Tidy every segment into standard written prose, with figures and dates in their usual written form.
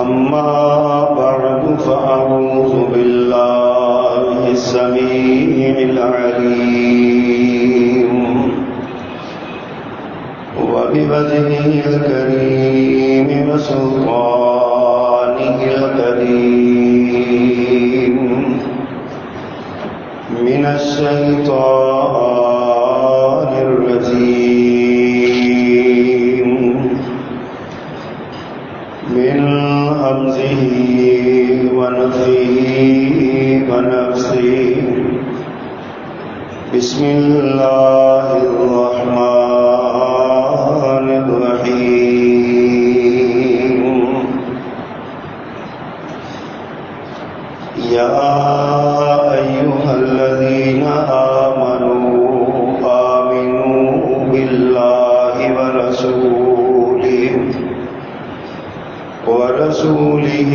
أما بعد فأعوذ بالله السميع العليم وبوجهه الكريم وسلطانه الكريم من الشيطان الرجيم من همزه ونفخه ونفثه بسم الله الرحمن الرحيم يا أيها الذين آمنوا بالله ورسوله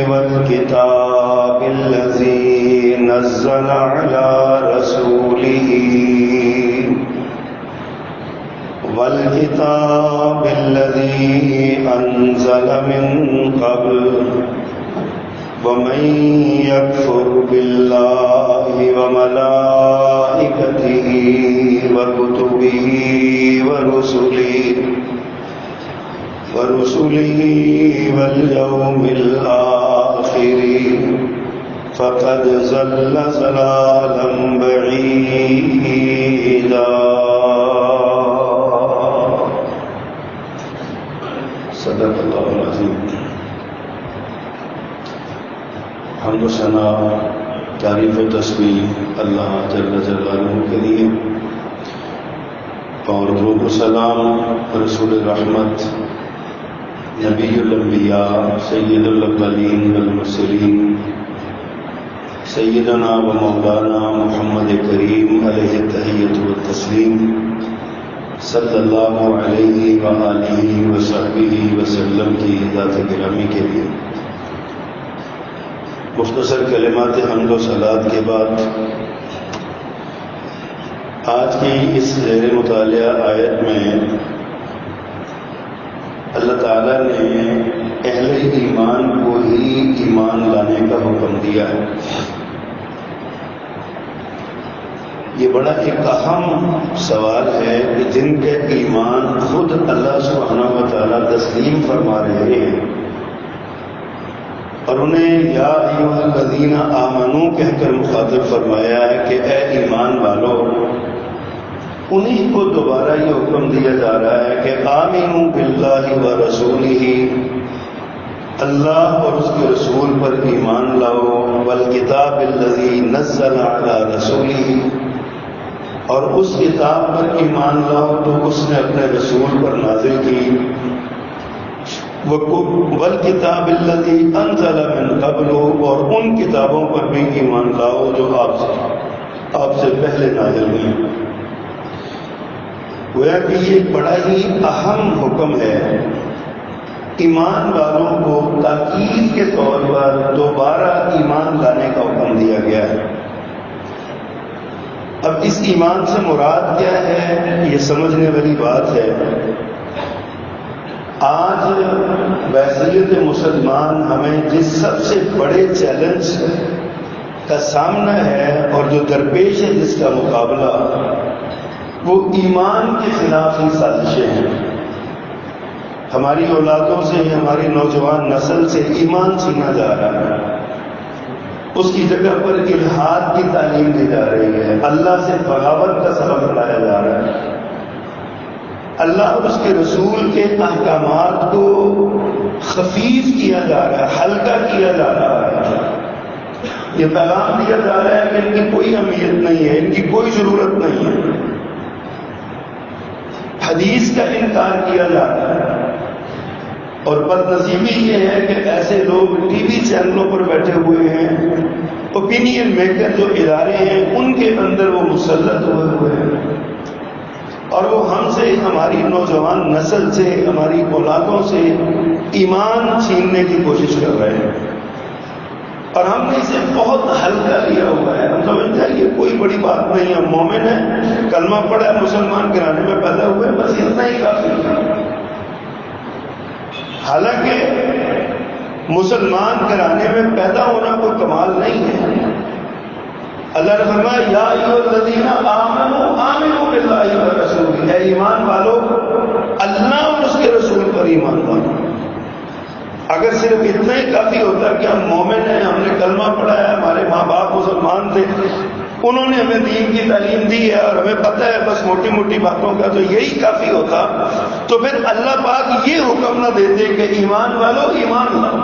والكتاب الذي نزل على رسوله والكتاب الذي أنزل من قبل ومن يكفر بالله وملائكته وكتبه ورسله واليوم الآخر فقد ضل ضلالا بعيدا. صدق اللہ العظیم. حمد و ثنا، تعریف و تسبیح اللہ جل جلالہ کے لیے، اور درود و سلام رسول رحمت نبی الانبیاء سید الاولین والمرسلین سیدنا و مولانا محمد کریم علیہ التحیۃ والتسلیم صلی اللہ علیہ وآلہ وصحبہ وسلم کی ذات گرامی کے لیے مختصر کلمات حمد و صلات کے بعد آج کی اس زیر مطالعہ آیت میں اللہ تعالیٰ نے اہل ایمان کو ہی ایمان لانے کا حکم دیا ہے. یہ بڑا ایک اہم سوال ہے کہ جن کے ایمان خود اللہ سبحانہ و تعالیٰ تسلیم فرما رہے ہیں اور انہیں یا ایھا الذین آمنوا کہہ کر مخاطب فرمایا ہے کہ اے ایمان والو، انہی کو دوبارہ یہ حکم دیا جا رہا ہے کہ آمنوا باللہ ورسولہ، اللہ اور اس کے رسول پر ایمان لاؤ، والکتاب الذی نزل علی رسولہ، اور اس کتاب پر ایمان لاؤ تو اس نے اپنے رسول پر نازل کی، والکتاب الذی انزل من قبل، اور ان کتابوں پر بھی ایمان لاؤ جو آپ سے پہلے نازل ہوئی. گویا کہ یہ بڑا ہی اہم حکم ہے. ایمان والوں کو تاکید کے طور پر دوبارہ ایمان لانے کا حکم دیا گیا ہے. اب اس ایمان سے مراد کیا ہے، یہ سمجھنے والی بات ہے. آج بحیثیت مسلمان ہمیں جس سب سے بڑے چیلنج کا سامنا ہے اور جو درپیش ہے جس کا مقابلہ، وہ ایمان کے خلاف ہی سازشیں ہیں. ہماری اولادوں سے، ہماری نوجوان نسل سے ایمان چھینا جا رہا ہے. اس کی جگہ پر الحاد کی تعلیم دی جا رہی ہے. اللہ سے بغاوت کا سبق پڑھایا جا رہا ہے. اللہ اور اس کے رسول کے احکامات کو خفیف کیا جا رہا ہے، ہلکا کیا جا رہا ہے. یہ پیغام دیا جا رہا ہے کہ ان کی کوئی اہمیت نہیں ہے، ان کی کوئی ضرورت نہیں ہے. حدیث کا انکار کیا جا رہا ہے. اور بدنصیبی یہ ہے کہ ایسے لوگ ٹی وی چینلوں پر بیٹھے ہوئے ہیں، اوپینین میکر جو ادارے ہیں ان کے اندر وہ مسلط ہوئے ہیں، اور وہ ہم سے، ہماری نوجوان نسل سے، ہماری اولادوں سے ایمان چھیننے کی کوشش کر رہے ہیں. اور ہم نے اسے بہت ہلکا لیا ہوا ہے. ہم سمجھتے ہیں یہ کوئی بڑی بات نہیں ہے، مومن ہے، کلمہ پڑھا ہے، مسلمان گھرانے میں پیدا ہوئے، بس اتنا ہی کافی ہے. حالانکہ مسلمان گھرانے میں پیدا ہونا کوئی کمال نہیں ہے. اللہ نے فرمایا یا ایھا الذین آمنوا آمنوا باللہ ورسولہ، اے ایمان والو اللہ اور اس کے رسول پر ایمان والو. اگر صرف اتنا ہی کافی ہوتا کہ ہم مومن ہیں، ہم نے کلمہ پڑھا ہے، ہمارے ماں باپ مسلمان تھے، انہوں نے ہمیں دین کی تعلیم دی ہے اور ہمیں پتہ ہے بس موٹی موٹی باتوں کا، تو یہی کافی ہوتا، تو پھر اللہ پاک یہ حکم نہ دیتے کہ ایمان والو ایمان لاؤ.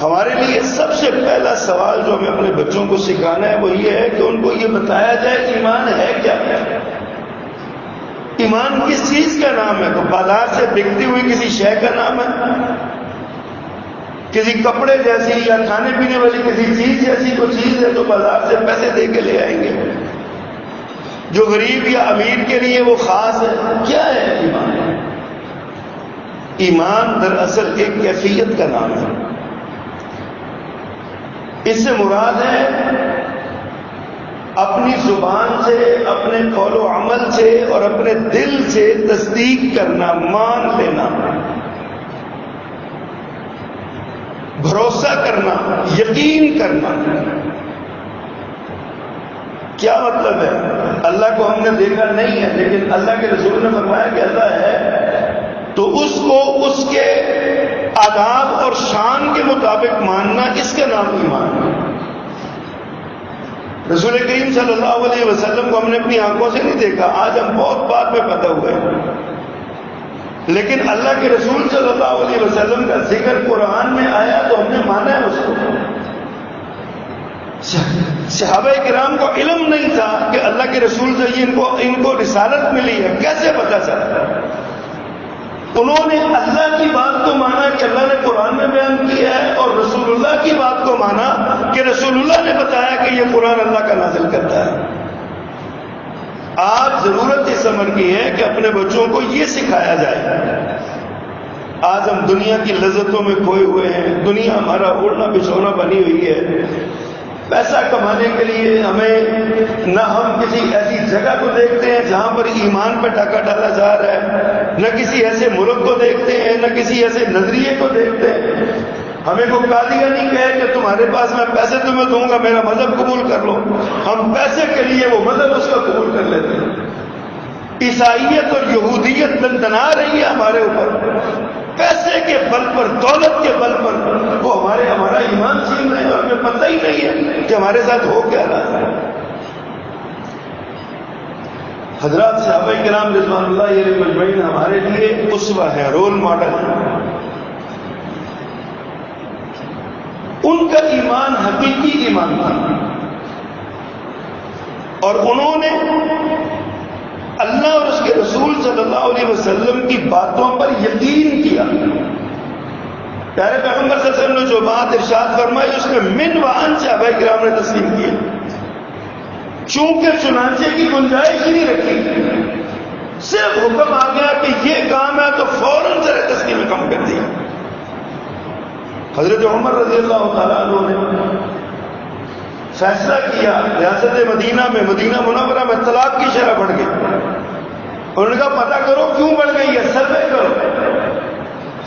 ہمارے لیے سب سے پہلا سوال جو ہمیں اپنے بچوں کو سکھانا ہے وہ یہ ہے کہ ان کو یہ بتایا جائے ایمان ہے کیا. ایمان کس چیز کا نام ہے؟ تو بازار سے بکتی ہوئی کسی شے کا نام ہے؟ کسی کپڑے جیسی یا کھانے پینے والی کسی چیز جیسی کوئی چیز ہے تو بازار سے پیسے دے کے لے آئیں گے؟ جو غریب یا امیر کے لیے وہ خاص ہے. کیا ہے ایمان؟ ایمان دراصل ایک کیفیت کا نام ہے. اس سے مراد ہے اپنی زبان سے، اپنے قول و عمل سے اور اپنے دل سے تصدیق کرنا، مان لینا، بھروسہ کرنا، یقین کرنا. کیا مطلب ہے؟ اللہ کو ہم نے دیکھا نہیں ہے لیکن اللہ کے رسول نے فرمایا کہ اللہ ہے، تو اس کو اس کے آداب اور شان کے مطابق ماننا، اس کا نام ایمان ہے. رسول کریم صلی اللہ علیہ وسلم کو ہم نے اپنی آنکھوں سے نہیں دیکھا، آج ہم بہت بعد میں پتہ ہوئے، لیکن اللہ کے رسول صلی اللہ علیہ وسلم کا ذکر قرآن میں آیا تو ہم نے مانا ہے اس کو. صحابہ کرام کو علم نہیں تھا کہ اللہ کے رسول سے ان کو رسالت ملی ہے، کیسے پتہ چلا؟ انہوں نے اللہ کی بات کو مانا کہ اللہ نے قرآن میں بیان کیا ہے، اور رسول اللہ کی بات کو مانا کہ رسول اللہ نے بتایا کہ یہ قرآن اللہ کا نازل کرتا ہے. آج ضرورت اس امر کی ہے کہ اپنے بچوں کو یہ سکھایا جائے. آج ہم دنیا کی لذتوں میں کھوئے ہوئے ہیں، دنیا ہمارا اوڑھنا بچھونا بنی ہوئی ہے. پیسہ کمانے کے لیے ہمیں نہ ہم کسی ایسی جگہ کو دیکھتے ہیں جہاں پر ایمان پہ ڈاکہ ڈالا جا رہا ہے، نہ کسی ایسے ملک کو دیکھتے ہیں، نہ کسی ایسے نظریے کو دیکھتے ہیں. ہمیں کوئی قادیانی کہے کہ تمہارے پاس میں پیسے تمہیں دوں گا، میرا مذہب قبول کر لو، ہم پیسے کے لیے وہ مذہب اس کا قبول کر لیتے ہیں. عیسائیت اور یہودیت دندنا رہی ہے ہمارے اوپر، پیسے کے بل پر، دولت کے بل پر وہ ہمارا ایمان چھین رہے ہیں اور ہمیں پتہ ہی نہیں ہے کہ ہمارے ساتھ ہو کیا رہا ہے. حضرات صحابہ کرام رضوان اللہ علیہم اجمعین ہمارے لیے اسوہ ہے، رول ماڈل ہے. ان کا ایمان حقیقی ایمان تھا اور انہوں نے اللہ اور اس کے رسول صلی اللہ علیہ وسلم کی باتوں پر یقین کیا. پیارے پیغمبر صلی اللہ علیہ وسلم نے جو بات ارشاد فرمائی اس میں من وعن صحابہ کرام نے تسلیم کیا، چونکہ چنانچہ کی گنجائش ہی نہیں رکھی. صرف حکم آ گیا کہ یہ کام ہے تو فوراً سر تسلیم کم کر دیا. حضرت عمر رضی اللہ تعالیٰ عنہ نے فیصلہ کیا ریاست مدینہ میں، مدینہ منورہ میں طلاق کی شرح بڑھ گئی. انہوں نے کہا پتہ کرو کیوں بڑھ گئی ہے، سروے کرو.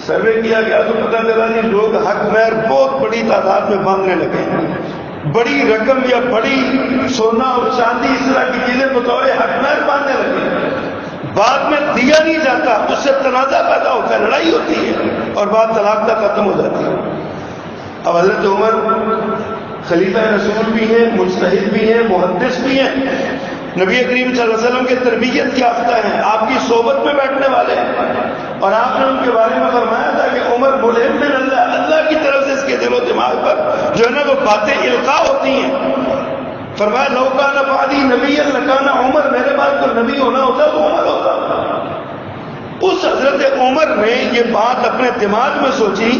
سروے کیا گیا تو پتہ چلا کہ لوگ حق مہر بہت بڑی تعداد میں مانگنے لگے. بڑی رقم یا بڑی سونا اور چاندی اس طرح کی چیزیں بطور حق مہر باندھنے لگے. بعد میں دیا نہیں جاتا، اس سے تنازع پیدا ہوتا ہے، لڑائی ہوتی ہے اور بعد طلاق تک ختم ہو جاتی ہے. اب حضرت عمر خلیفہ رسول بھی ہیں، مجتہد بھی ہیں، محدث بھی ہیں، نبی کریم صلی اللہ علیہ وسلم کے تربیت یافتہ ہیں، آپ کی صحبت میں بیٹھنے والے ہیں، اور آپ نے ان کے بارے میں فرمایا تھا کہ عمر ملہم من اللہ، اللہ کی طرف سے اس کے دل و دماغ پر جو ہے نا وہ باتیں القاء ہوتی ہیں. فرمایا لو کان بعدی نبی لکان عمر، میرے بعد کو نبی ہونا ہوتا تو عمر ہوتا. اس حضرت عمر نے یہ بات اپنے دماغ میں سوچی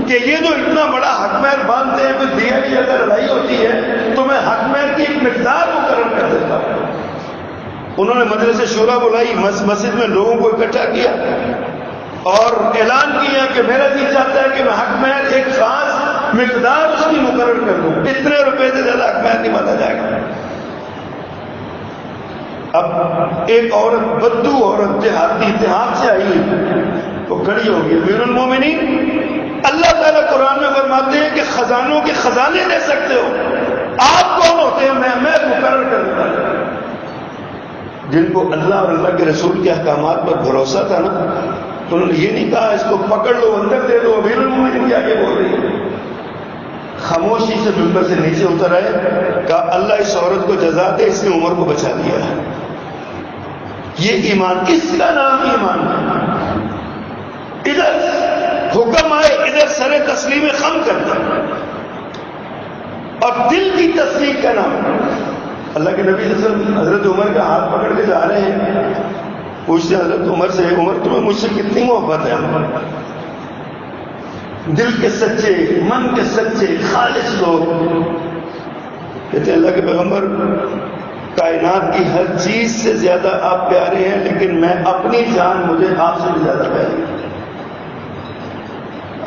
کہ یہ جو اتنا بڑا حق مہر باندھتے ہیں، کوئی دیا کی اگر لڑائی ہوتی ہے تو میں حق مہر کی ایک مقدار مقرر کر دیتا ہوں. انہوں نے مجلس شورا بلائی، مسجد میں لوگوں کو اکٹھا کیا اور اعلان کیا کہ میرا جی چاہتا ہے کہ میں حق مہر ایک خاص مقدار اس کی مقرر کر دوں، اتنے روپے سے زیادہ حق مہر نہیں مانا جائے گا. اب ایک عورت بدو عورت دیہاتی اتحاد سے آئی، وہ کھڑی ہو ہوگی امیر المومنین؟ اللہ تعالیٰ قرآن میں فرماتے ہیں کہ خزانوں کے خزانے لے سکتے ہو. آپ کون ہوتے ہیں؟ میں مقرر کرتا ہوں. جن کو اللہ اور اللہ کے رسول کے احکامات پر بھروسہ تھا نا، انہوں نے یہ نہیں کہا اس کو پکڑ لو اندر دے دو. امیر المومنین کیا کہ بول رہی ہے؟ خاموشی سے ممبر سے نیچے اتر آئے، کہا اللہ اس عورت کو جزا دے، اس نے عمر کو بچا لیا. یہ ایمان، اس کا نام ایمان ہے. ادھر حکم آئے، ادھر سر تسلیم خم کرتا، اور دل کی تصدیق کا نام. اللہ کے نبی صلی اللہ علیہ وسلم حضرت عمر کا ہاتھ پکڑ کے جا رہے ہیں. پوچھتے حضرت عمر سے، عمر تمہیں مجھ سے کتنی محبت ہے؟ دل کے سچے، من کے سچے، خالص لوگ کہتے ہیں اللہ کے پیغمبر، کائنات کی ہر چیز سے زیادہ آپ پیارے ہیں، لیکن میں اپنی جان مجھے آپ سے بھی زیادہ پیاری ہے.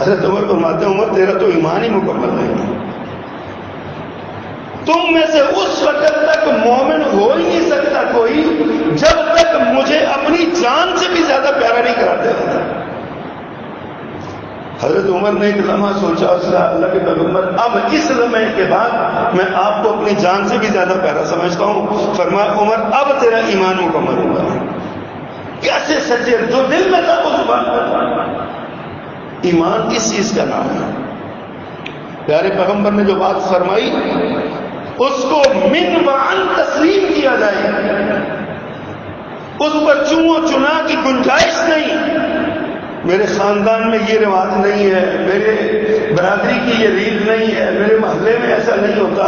حضرت عمر فرماتے ہیں عمر تیرا تو ایمان ہی مکمل نہیں. تم میں سے اس وقت تک مومن ہو ہی نہیں سکتا کوئی جب تک مجھے اپنی جان سے بھی زیادہ پیارا نہیں کرا دیتا تھا. حضرت عمر نے ایک لمحہ سوچا، اس کا اللہ کے پیغمبر اب اس لمحے کے بعد میں آپ کو اپنی جان سے بھی زیادہ پیارا سمجھتا ہوں. فرمایا عمر اب تیرا ایمان مکمل ہوگا. کیسے سچے، جو دل میں تھا وہ زبان پر. ایمان کس چیز کا نام ہے؟ پیارے پیغمبر نے جو بات فرمائی اس کو من وعن تسلیم کیا جائے، اس پر چوں چنا کی گنجائش نہیں. میرے خاندان میں یہ رواج نہیں ہے، میرے برادری کی یہ ریت نہیں ہے، میرے محلے میں ایسا نہیں ہوتا،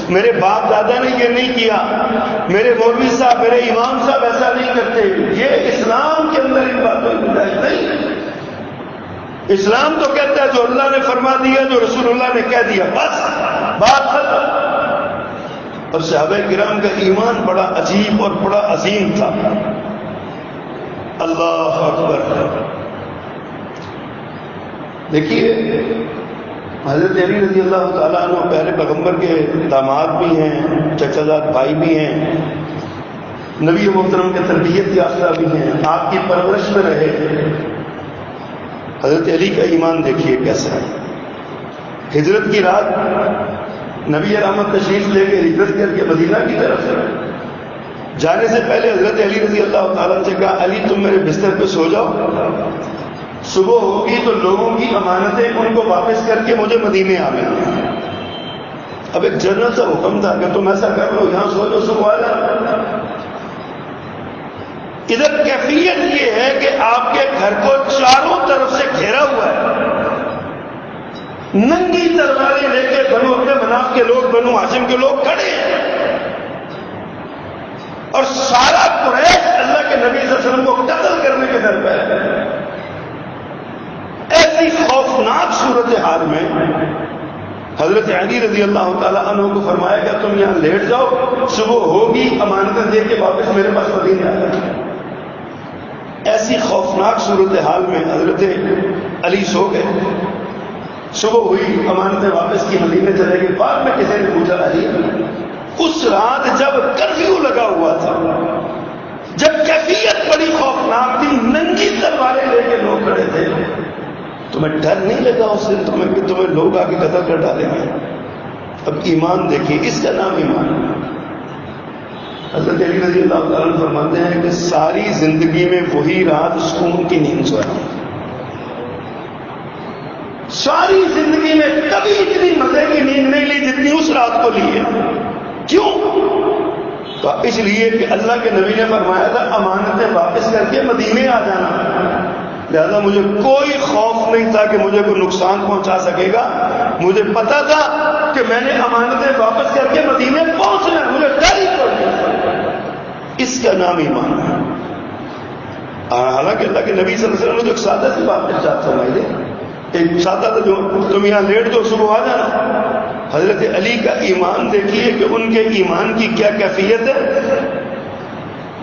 میرے باپ دادا نے یہ نہیں کیا، میرے مولوی صاحب، میرے امام صاحب ایسا نہیں کرتے. یہ اسلام کے اندر ان باتوں کی گنجائش نہیں. اسلام تو کہتا ہے جو اللہ نے فرما دیا، جو رسول اللہ نے کہہ دیا، بس بات ختم. اور صحابہ کرام کا ایمان بڑا عجیب اور بڑا عظیم تھا. اللہ اکبر. دیکھیے حضرت علی رضی اللہ تعالیٰ عنہ پیارے پیغمبر کے داماد بھی ہیں، چچا زاد بھائی بھی ہیں، نبی محترم کے تربیت یافتہ بھی ہیں، آپ کی پرورش میں رہے. حضرت علی کا ایمان دیکھیے کیسا ہے. ہجرت کی رات نبی رحمت تشریف لے کے ہجرت کر کے مدینہ کی طرف سے جانے سے پہلے حضرت علی رضی اللہ تعالیٰ سے کہا علی تم میرے بستر پہ سو جاؤ، صبح ہوگی تو لوگوں کی امانتیں ان کو واپس کر کے مجھے مدینے آ ملنا. اب ایک جنرل سا حکم تھا کہ تم ایسا کر لو، یہاں سو جاؤ، صبح آ جانا. ادھر کیفیت یہ ہے کہ آپ کے گھر کو چاروں طرف سے گھیرا ہوا ہے، ننگی تلواریں لے کے بنو عبد مناف کے لوگ، بنو ہاشم کے لوگ کھڑے ہیں، اور سارا قریش اللہ کے نبی صلی اللہ علیہ وسلم کو قتل کرنے کے در پہ ہے. ایسی خوفناک صورتحال میں حضرت علی رضی اللہ تعالیٰ عنہ کو فرمایا کہ تم یہاں لیٹ جاؤ، صبح ہوگی امانتیں دے کے واپس میرے پاس مدینے آ جائیں. ایسی خوفناک صورتحال میں حضرت علی سو گئے. صبح ہوئی، امانتیں واپس کی، مدینے چلے گئے. بعد میں کسی نے پوچھا علی اس رات جب کرفیو لگا ہوا تھا، جب کیفیت بڑی خوفناک تھی، ننگی تلواریں لے کے لوگ کھڑے تھے، تمہیں ڈر نہیں لگا اس دن تمہیں کہ تمہیں لوگ آ کے قتل کر ڈالیں گے؟ اب ایمان دیکھیے، اس کا نام ایمان. حضرت علی رضی اللہ تعالیٰ فرماتے ہیں کہ ساری زندگی میں وہی رات سکون کی نیند سویا. ساری زندگی میں کبھی اتنی مزے کی نیند نہیں لی جتنی اس رات کو لی ہے. کیوں؟ تو اس لیے کہ اللہ کے نبی نے فرمایا تھا امانتیں واپس کر کے مدینے آ جانا. لہذا مجھے کوئی خوف نہیں تھا کہ مجھے کوئی نقصان پہنچا سکے گا. مجھے پتا تھا کہ میں نے امانتیں واپس کر کے مدینے پہنچنا ہے، مجھے ڈر ہی کوئی. اس کا نام ایمان ہے. حالانکہ اللہ کے نبی صلی اللہ علیہ وسلم نے جو ایک سادہ سی بات ارشاد فرمائی تھی، ایک سادہ تھا جو تم یہاں لیٹ جاؤ، صبح آ جانا. حضرت علی کا ایمان دیکھیے کہ ان کے ایمان کی کیا کیفیت ہے.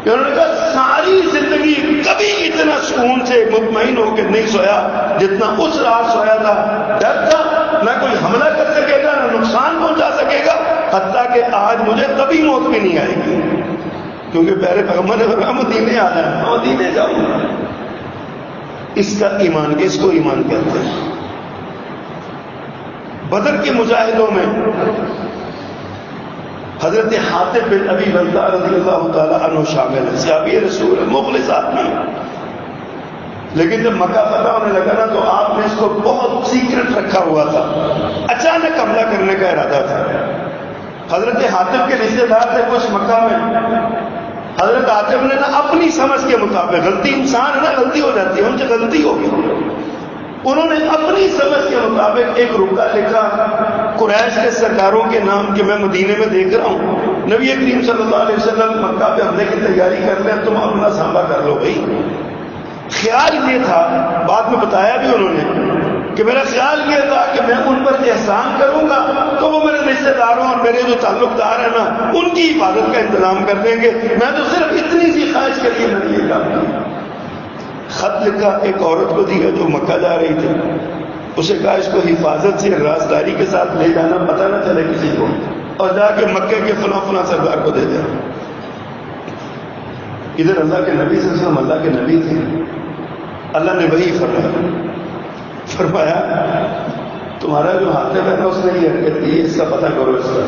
انہوں نے کہا ساری زندگی کبھی اتنا سکون سے مطمئن ہو کے نہیں سویا جتنا اس رات سویا تھا. ڈر تھا نہ کوئی حملہ کر سکے گا، نہ نقصان پہنچا سکے گا، حتیٰ کہ آج مجھے کبھی موت بھی نہیں آئے گی، کیونکہ پیارے پیغمبر نے فرمایا مدینے آ جانا، مدینے جاؤں. اس کا ایمان کے اس کو ایمان کہتے ہیں۔ بدر کے مجاہدوں میں حضرت حاطب بن ابی بلتع رضی اللہ تعالی عنہ شامل ہے، صحابی رسول مخلص آدمی، لیکن جب مکہ فتح ہونے لگا نا تو آپ نے اس کو بہت سیکرٹ رکھا ہوا تھا، اچانک حملہ کرنے کا ارادہ تھا۔ حضرت حاطب کے رشتے دار تھے کچھ مکہ میں، حضرت حاطب نے نا اپنی سمجھ کے مطابق، غلطی انسان ہے نا، غلطی ہو جاتی ہے، ان سے غلطی ہو گئی، انہوں نے اپنی سمجھ کے مطابق ایک رکا لکھا قریش کے سرداروں کے نام کہ میں مدینے میں دیکھ رہا ہوں نبی کریم صلی اللہ علیہ وسلم مکہ پہ حملے کی تیاری کر لیں، تم اپنا سانبا کر لو بھائی۔ خیال یہ تھا، بعد میں بتایا بھی انہوں نے کہ میرا خیال یہ تھا کہ میں ان پر احسان کروں گا تو وہ میرے رشتے داروں اور میرے جو تعلق دار ہیں نا ان کی حفاظت کا انتظام کر دیں گے، میں تو صرف اتنی سی خواہش کے لیے میں نے یہ کام کیا۔ خط لکھا ایک عورت کو دیا جو مکہ جا رہی تھی، اسے کہا اس کو حفاظت سے رازداری کے ساتھ لے جانا، پتہ نہ چلے کسی کو، اور جا کے مکے کے فلاں فلاں سردار کو دے دینا۔ ادھر اللہ کے نبی صلی اللہ علیہ وسلم اللہ کے نبی تھے، اللہ نے وہی فرمایا تمہارا جو حاطب ہے نا اس نے یہ حرکت کی، اس کا پتہ کرو اس کا۔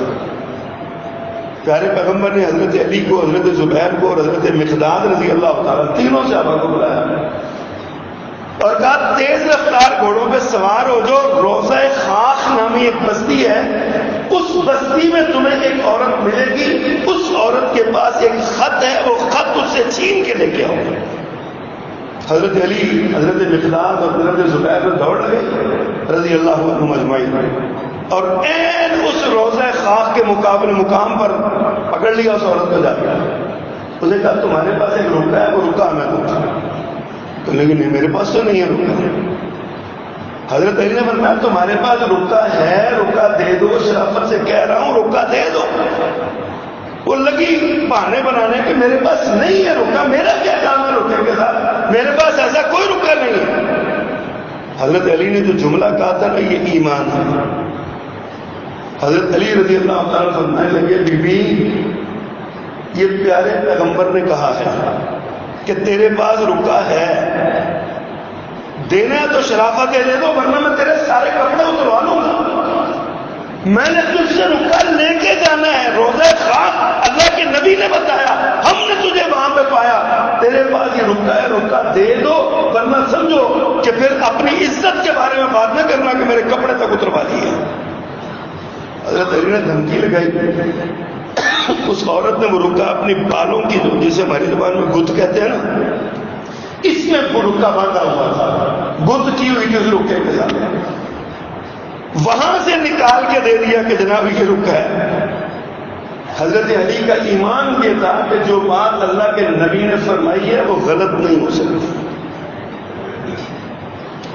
پیارے پیغمبر نے حضرت علی کو، حضرت زبیر کو اور حضرت مقداد رضی اللہ تعالیٰ تینوں صحابہ کو بلایا اور کہا تیز رفتار گھوڑوں پہ سوار ہو جو روضہ خاخ نامی ایک بستی ہے، اس بستی میں تمہیں ایک عورت ملے گی، اس عورت کے پاس ایک خط ہے، وہ خط اس سے چھین کے لے کے آؤ۔ حضرت علی، حضرت مقداد اور حضرت زبیر میں دوڑ لگے رضی اللہ عنہم اجمعین، اور این اس روضہ خاک کے مقابل مقام پر پکڑ لیا اس عورت کو جا کے، اسے کہا تمہارے پاس ایک رکا ہے، وہ رکا میں دوں، تو لیکن نہیں میرے پاس تو نہیں ہے رکا۔ حضرت علی نے فرمایا تمہارے پاس رکا ہے، رکا دے دو، شرافت سے کہہ رہا ہوں رکا دے دو۔ وہ لگی بہانے بنانے کہ میرے پاس نہیں ہے رکا، میرا کیا کام ہے رکے کے ساتھ، میرے پاس ایسا کوئی رکا نہیں ہے۔ حضرت علی نے جو جملہ کہا تھا نا یہ ایمان ہے۔ حضرت علی رضی اللہ تعالیٰ فرمانے لگے بی بی یہ پیارے پیغمبر نے کہا ہے کہ تیرے پاس رکا ہے، دینا ہے تو شرافت دے دو ورنہ میں تیرے سارے کپڑے اتروا لوں گا۔ میں نے تجھ سے رکا لے کے جانا ہے، روضہ خاک اللہ کے نبی نے بتایا، ہم نے تجھے وہاں پہ پایا، تیرے پاس یہ رکا ہے، رکا دے دو ورنہ سمجھو کہ پھر اپنی عزت کے بارے میں بات نہ کرنا کہ میرے کپڑے تک اتروا دیے۔ حضرت علی نے دھمکی لگائی، اس عورت نے وہ رکا اپنی بالوں کی جو جسے ہماری زبان میں گت کہتے ہیں نا، اس میں وہ رکا باندھا ہوا تھا، گت کی ہوئی تھی اس رکے کے ساتھ، وہاں سے نکال کے دے دیا کہ جناب یہ رکا ہے۔ حضرت علی کا ایمان یہ تھا کہ جو بات اللہ کے نبی نے فرمائی ہے وہ غلط نہیں ہو سکتی،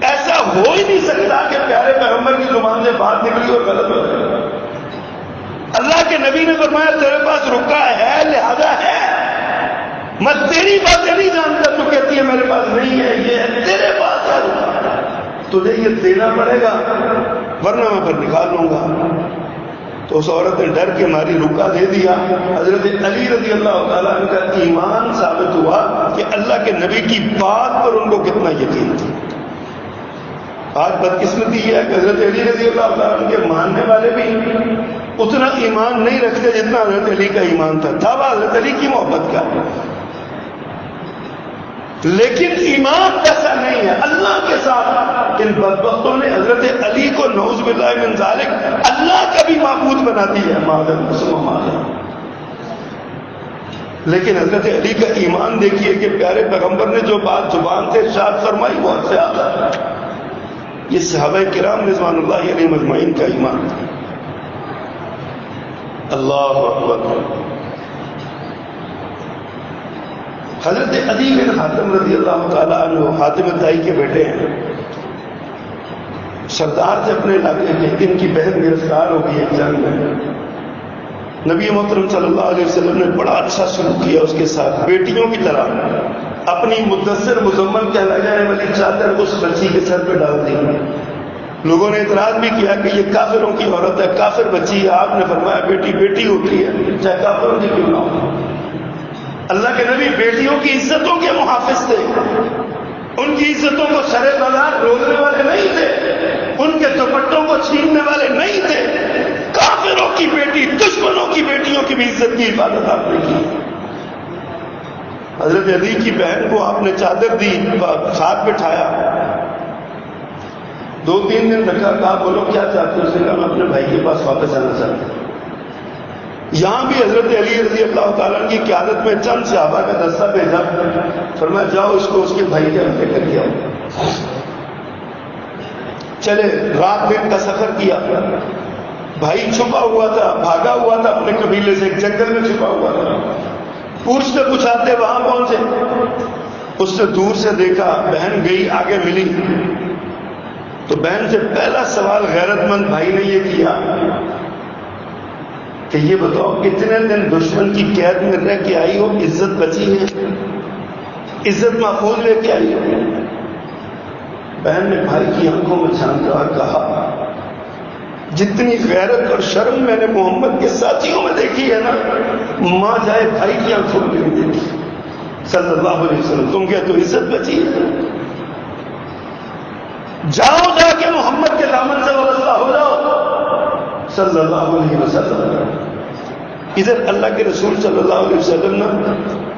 ایسا ہو ہی نہیں سکتا کہ پیارے پیغمبر کی زبان سے بات نکلی اور غلط ہو جائے۔ اللہ کے نبی نے فرمایا تیرے پاس رکا ہے لہذا ہے، میں تیری باتیں نہیں جانتا، تو کہتی ہے میرے پاس نہیں ہے، یہ ہے تیرے پاس ہے رکا، تجھے یہ دینا پڑے گا ورنہ میں پھر نکال لوں گا۔ تو اس عورت نے ڈر کے ماری رکا دے دیا۔ حضرت علی رضی اللہ تعالیٰ عنہ کا ایمان ثابت ہوا کہ اللہ کے نبی کی بات پر ان کو کتنا یقین تھا۔ آج بدقسمتی یہ ہے کہ حضرت علی رضی اللہ تعالیٰ عنہ کے ماننے والے بھی اتنا ایمان نہیں رکھتے جتنا حضرت علی کا ایمان تھا، دعویٰ حضرت علی کی محبت کا، لیکن ایمان ایسا نہیں ہے اللہ کے ساتھ۔ ان بدبختوں نے حضرت علی کو نعوذ باللہ من ذالک اللہ کا بھی معبود بنا دیا ہے، لیکن حضرت علی کا ایمان دیکھیے کہ پیارے پیغمبر نے جو بات زبان سے ارشاد فرمائی وہ سے آتا ہے۔ یہ صحابہ کرام رضوان اللہ علیہ مجمعین کا ایمان تھا۔ اللہ اکبر۔ حضرت عدی بن حاتم رضی اللہ تعالیٰ عنہ حاتم طائی کے بیٹے ہیں، سردار تھے اپنے علاقے کے، ان کی بہن گرفتار ہو گئی ایک جنگ میں۔ نبی محترم صلی اللہ علیہ وسلم نے بڑا اچھا سلوک کیا اس کے ساتھ، بیٹیوں کی طرح اپنی مدثر مزمل کہلائی جانے والی چادر اس بچی کے سر پہ ڈال دی۔ لوگوں نے اعتراض بھی کیا کہ یہ کافروں کی عورت ہے، کافر بچی ہے، آپ نے فرمایا بیٹی بیٹی ہوتی ہے چاہے کافروں کی کیوں نہ ہو۔ اللہ کے نبی بیٹیوں کی عزتوں کے محافظ تھے، ان کی کی عزتوں کو سرے بازار روکنے والے نہیں تھے، ان کے دوپٹوں کو چھیننے والے نہیں تھے. کافروں کی بیٹی، دشمنوں کی بیٹیوں کی بھی عزت کی حفاظت آپ نے کی. حضرت علی کی بہن کو آپ نے چادر دی، ساتھ بٹھایا، 2-3 دن رکھا، کہا بولو کیا چاہتے ہو؟ اس نے کہا میں اپنے بھائی کے پاس واپس آنا چاہتا ہوں. یہاں بھی حضرت علی رضی اللہ تعالیٰ کی قیادت میں چند صحابہ کا دستہ بھیجا، فرمایا جاؤ اس کو اس کے بھائی کے حوالے کر کے آؤ. چلے، رات دن کا سفر کیا. بھائی چھپا ہوا تھا، بھاگا ہوا تھا اپنے قبیلے سے، ایک جنگل میں چھپا ہوا تھا. پوچھتے پوچھاتے وہاں پہنچے. اس نے دور سے دیکھا، بہن گئی، آگے ملی تو بہن سے پہلا سوال غیرت مند بھائی نے یہ کیا کہ یہ بتاؤ کتنے دن دشمن کی قید میں رہ کے آئی ہو، عزت بچی ہے؟ عزت محفوظ لے کے آئی ہو؟ بہن نے بھائی کی آنکھوں میں جھانکا اور کہا جتنی غیرت اور شرم میں نے محمد کے ساتھیوں میں دیکھی ہے نا، ماں جائے بھائی کی آنکھوں میں نہیں دیکھی صلی اللہ علیہ وسلم. تم کیا تو عزت بچی ہے؟ جاؤ جا کے محمد کے دامن سے وابستہ ہو جاؤ صلی اللہ علیہ وسلم. ادھر اللہ کے رسول صلی اللہ علیہ وسلم نا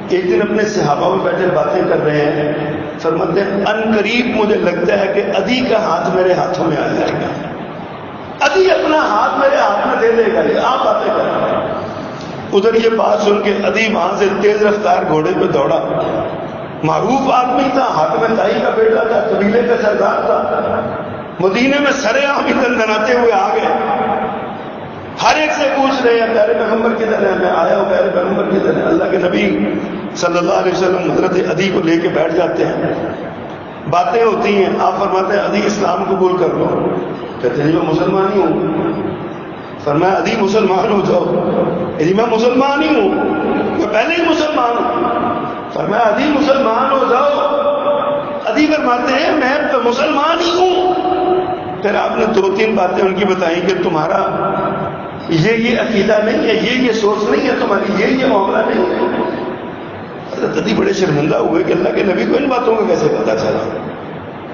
ایک دن اپنے صحابہ میں بیٹھے باتیں کر رہے ہیں، فرماتے ہیں ان قریب مجھے لگتا ہے کہ عدی کا ہاتھ میرے ہاتھوں میں آ جائے گا. عدی اپنا ہاتھ میرے ہاتھ میں دے دے گا. یہ آپ باتیں کر رہے ہیں. ادھر یہ بات سن کے عدی وہاں سے تیز رفتار گھوڑے پہ دوڑا. معروف آدمی تھا، حاکم تائی کا بیٹا تھا، قبیلے کا سردار تھا. مدینے میں سرے عام دندناتے ہوئے آ گئے. ہر ایک سے پوچھ رہے ہیں پیارے پیغمبر کدھر ہے؟ میں آیا ہوں، پیارے پیغمبر کدھر ہے؟ اللہ کے نبی صلی اللہ علیہ وسلم حضرت عدی کو لے کے بیٹھ جاتے ہیں. باتیں ہوتی ہیں، آپ فرماتے ہیں عدی اسلام قبول کر لو. کہتے ہیں میں مسلمان ہی ہوں. فرمایا عدی مسلمان ہو جاؤ. عدی میں مسلمان ہی ہوں، میں پہلے ہی مسلمان ہوں. فرمایا عدی مسلمان ہو جاؤ. عدی فرماتے ہیں میں مسلمان ہی ہوں. پھر آپ نے 2-3 باتیں ان کی بتائیں کہ تمہارا یہ عقیدہ نہیں ہے، یہ سوچ نہیں ہے تمہاری، یہ معاملہ نہیں ہے. حضرت عدی بڑے شرمندہ ہوئے کہ اللہ کے نبی کو ان باتوں کا کیسے پتا چلا.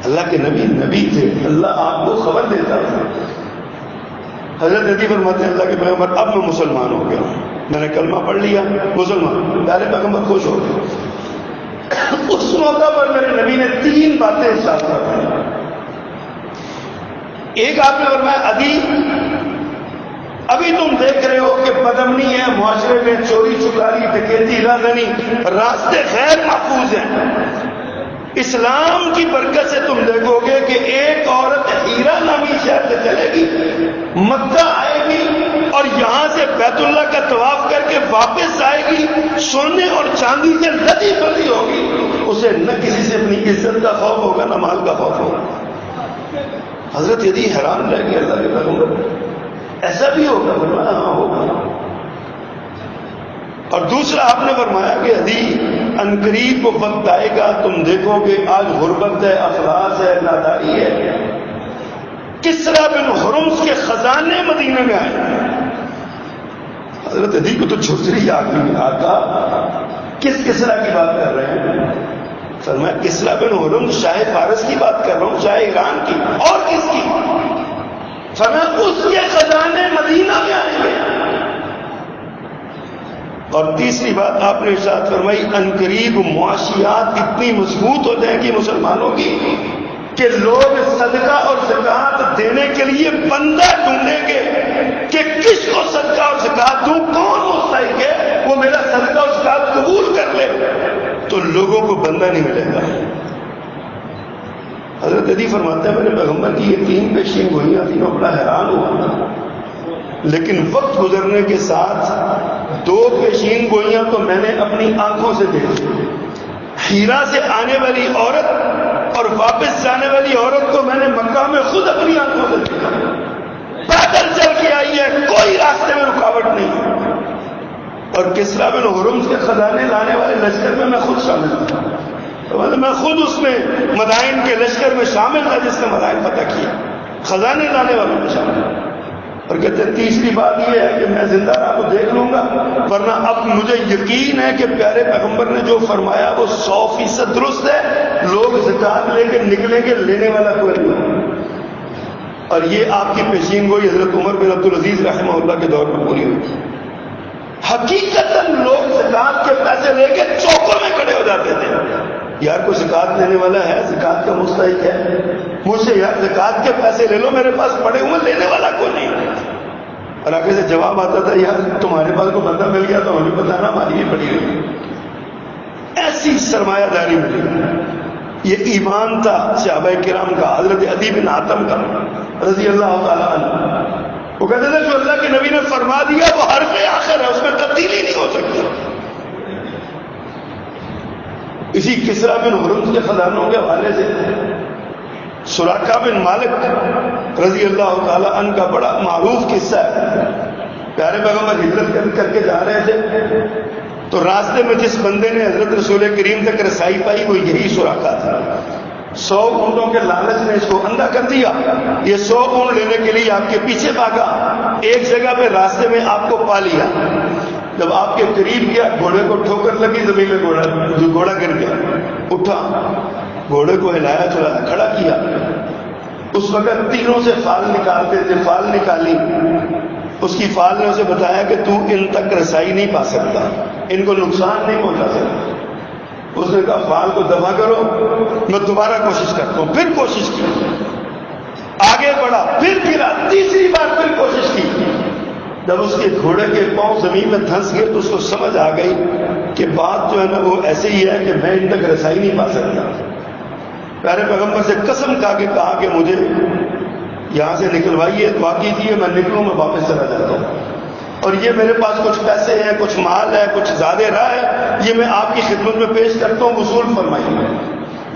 اللہ کے نبی تھے، اللہ آپ کو خبر دیتا تھا. حضرت عدی فرماتے ہیں اللہ کے پیغمبر اب میں مسلمان ہو گیا، میں نے کلمہ پڑھ لیا، مسلمان. پیارے پیغمبر خوش ہو گئے. اس موقع پر میرے نبی نے 3 باتیں ارشاد فرمائیں. ایک آپ نے فرمایا عدی ابھی تم دیکھ رہے ہو کہ بدامنی ہے معاشرے میں، چوری چکاری ڈکیتی رازنی، راستے غیر محفوظ ہیں. اسلام کی برکت سے تم دیکھو گے کہ ایک عورت ہیرا نامی شہر سے چلے گی، مکہ آئے گی اور یہاں سے بیت اللہ کا طواف کر کے واپس آئے گی، سونے اور چاندی سے لدی پدی ہوگی. اسے نہ کسی سے اپنی عزت کا خوف ہوگا نہ مال کا خوف ہوگا. حضرت عدی حیران رہ گئے اللہ کے پیغمبر ایسا بھی ہوگا؟ فرمایا ہاں ہوگا. اور دوسرا آپ نے فرمایا کہ عدی عنقریب کو وقت آئے گا تم دیکھو گے آج غربت ہے، افلاس ہے، ناداری ہے. کسریٰ بن ہرمز کے خزانے مدینے میں آئے. حضرت عدی کو تو چھجری آ گئی. آقا کس کسریٰ کی بات کر رہے ہیں؟ فرمایا کسریٰ بن ہرمز شاہ فارس کی بات کر رہا ہوں، شاہ ایران کی. اور کس کی؟ فرمایا اس کے خزانے مدینہ میں آئیں گے. اور تیسری بات آپ نے ارشاد فرمائی عنقریب معاشیات اتنی مضبوط ہو جائیں گی مسلمانوں کی کہ لوگ صدقہ اور زکوٰۃ دینے کے لیے بندہ ڈھونڈیں گے کہ کس کو صدقہ اور زکوٰۃ دوں، کون مستحق ہے وہ میرا صدقہ اور زکوٰۃ قبول کر لے. تو لوگوں کو بندہ نہیں ملے گا. حضرت عدی فرماتے ہیں میرے پیغمبر کی یہ 3 پیشین گوئیاں تھیں، بڑا حیران ہوا. لیکن وقت گزرنے کے ساتھ 2 پیشین گوئیاں تو میں نے اپنی آنکھوں سے دیکھی. ہیرا سے آنے والی عورت اور واپس جانے والی عورت کو میں نے مکہ میں خود اپنی آنکھوں سے دیکھا. پیدل چل کے آئی ہے، کوئی راستے میں رکاوٹ نہیں. اور کسریٰ بن ہرمز کے خزانے لانے والے لشکر میں خود شامل تھا. میں خود اس میں مدائن کے لشکر میں شامل تھا جس نے مدائن فتح کیا. خزانے لانے والوں میں شامل. اور کہتے ہیں تیسری بات یہ ہے کہ میں زندہ رہا کو دیکھ لوں گا، ورنہ اب مجھے یقین ہے کہ پیارے پیغمبر نے جو فرمایا وہ 100% درست ہے، لوگ زکات لے کے نکلیں گے، لینے والا کوئی نہیں۔ اور یہ آپ کی پیشین گوئی حضرت عمر بن عبدالعزیز رحمہ اللہ کے دور میں پوری ہوئی۔ حقیقتاً لوگ زکات کے پیسے لے کے چوکوں میں کھڑے ہو جاتے تھے، یار کوئی زکات لینے والا ہے، زکات کا مستحق ہے، مجھ سے یار زکات کے پیسے لے لو، میرے پاس پڑے ہوئے، لینے والا کوئی نہیں۔ اور آگے سے جواب آتا تھا، یار تمہارے پاس کوئی بندہ مل گیا تو ہمیں بتانا، ہماری بھی پڑی ہوئی۔ ایسی سرمایہ داری ملی۔ یہ ایمان تھا صحابہ کرام کا، حضرت عدی بن حاتم کا رضی اللہ تعالیٰ عنہ۔ وہ کہتے تھے جو اللہ کے نبی نے فرما دیا وہ حرف آخر ہے، اس میں تبدیلی نہیں ہو سکتی۔ اسی کسریٰ بن ہرمز کے خزانوں کے حوالے سے سراقہ بن مالک رضی اللہ تعالیٰ عنہ کا بڑا معروف قصہ ہے۔ پیارے پیغمبر ہجرت کر کے جا رہے تھے تو راستے میں جس بندے نے حضرت رسول کریم تک رسائی پائی وہ یہی سراقہ تھا۔ 100 اونٹوں کے لالچ نے اس کو اندھا کر دیا۔ یہ 100 اونٹ لینے کے لیے آپ کے پیچھے بھاگا، ایک جگہ پہ راستے میں آپ کو پا لیا۔ جب آپ کے قریب گیا گھوڑے کو ٹھوکر لگی، زمین میں گھوڑا گر گیا، اٹھا، گھوڑے کو ہلایا، چلایا، کھڑا کیا۔ اس وقت تینوں سے فال نکالتے تھے، فال نکالی، اس کی فال نے اسے بتایا کہ تو ان تک رسائی نہیں پا سکتا، ان کو نقصان نہیں پہنچا سکتا۔ اس نے کہا فال کو دبا کرو، میں دوبارہ کوشش کرتا ہوں۔ پھر کوشش کی، آگے بڑھا، پھر گرا، تیسری بار پھر کوشش کی۔ جب اس کے گھوڑے کے پاؤں زمین میں دھنس گئے تو اس کو سمجھ آ گئی کہ بات جو ہے نا وہ ایسے ہی ہے کہ میں ان تک رسائی نہیں پا سکتا۔ پیارے پیغمبر سے قسم کھا کے کہا کہ مجھے یہاں سے نکلوائیے، دعا کیجیے، میں نکلوں، میں واپس چلا جاتا ہوں، اور یہ میرے پاس کچھ پیسے ہیں، کچھ مال ہے، کچھ زیادہ راہ ہے، یہ میں آپ کی خدمت میں پیش کرتا ہوں، وصول فرمائیے۔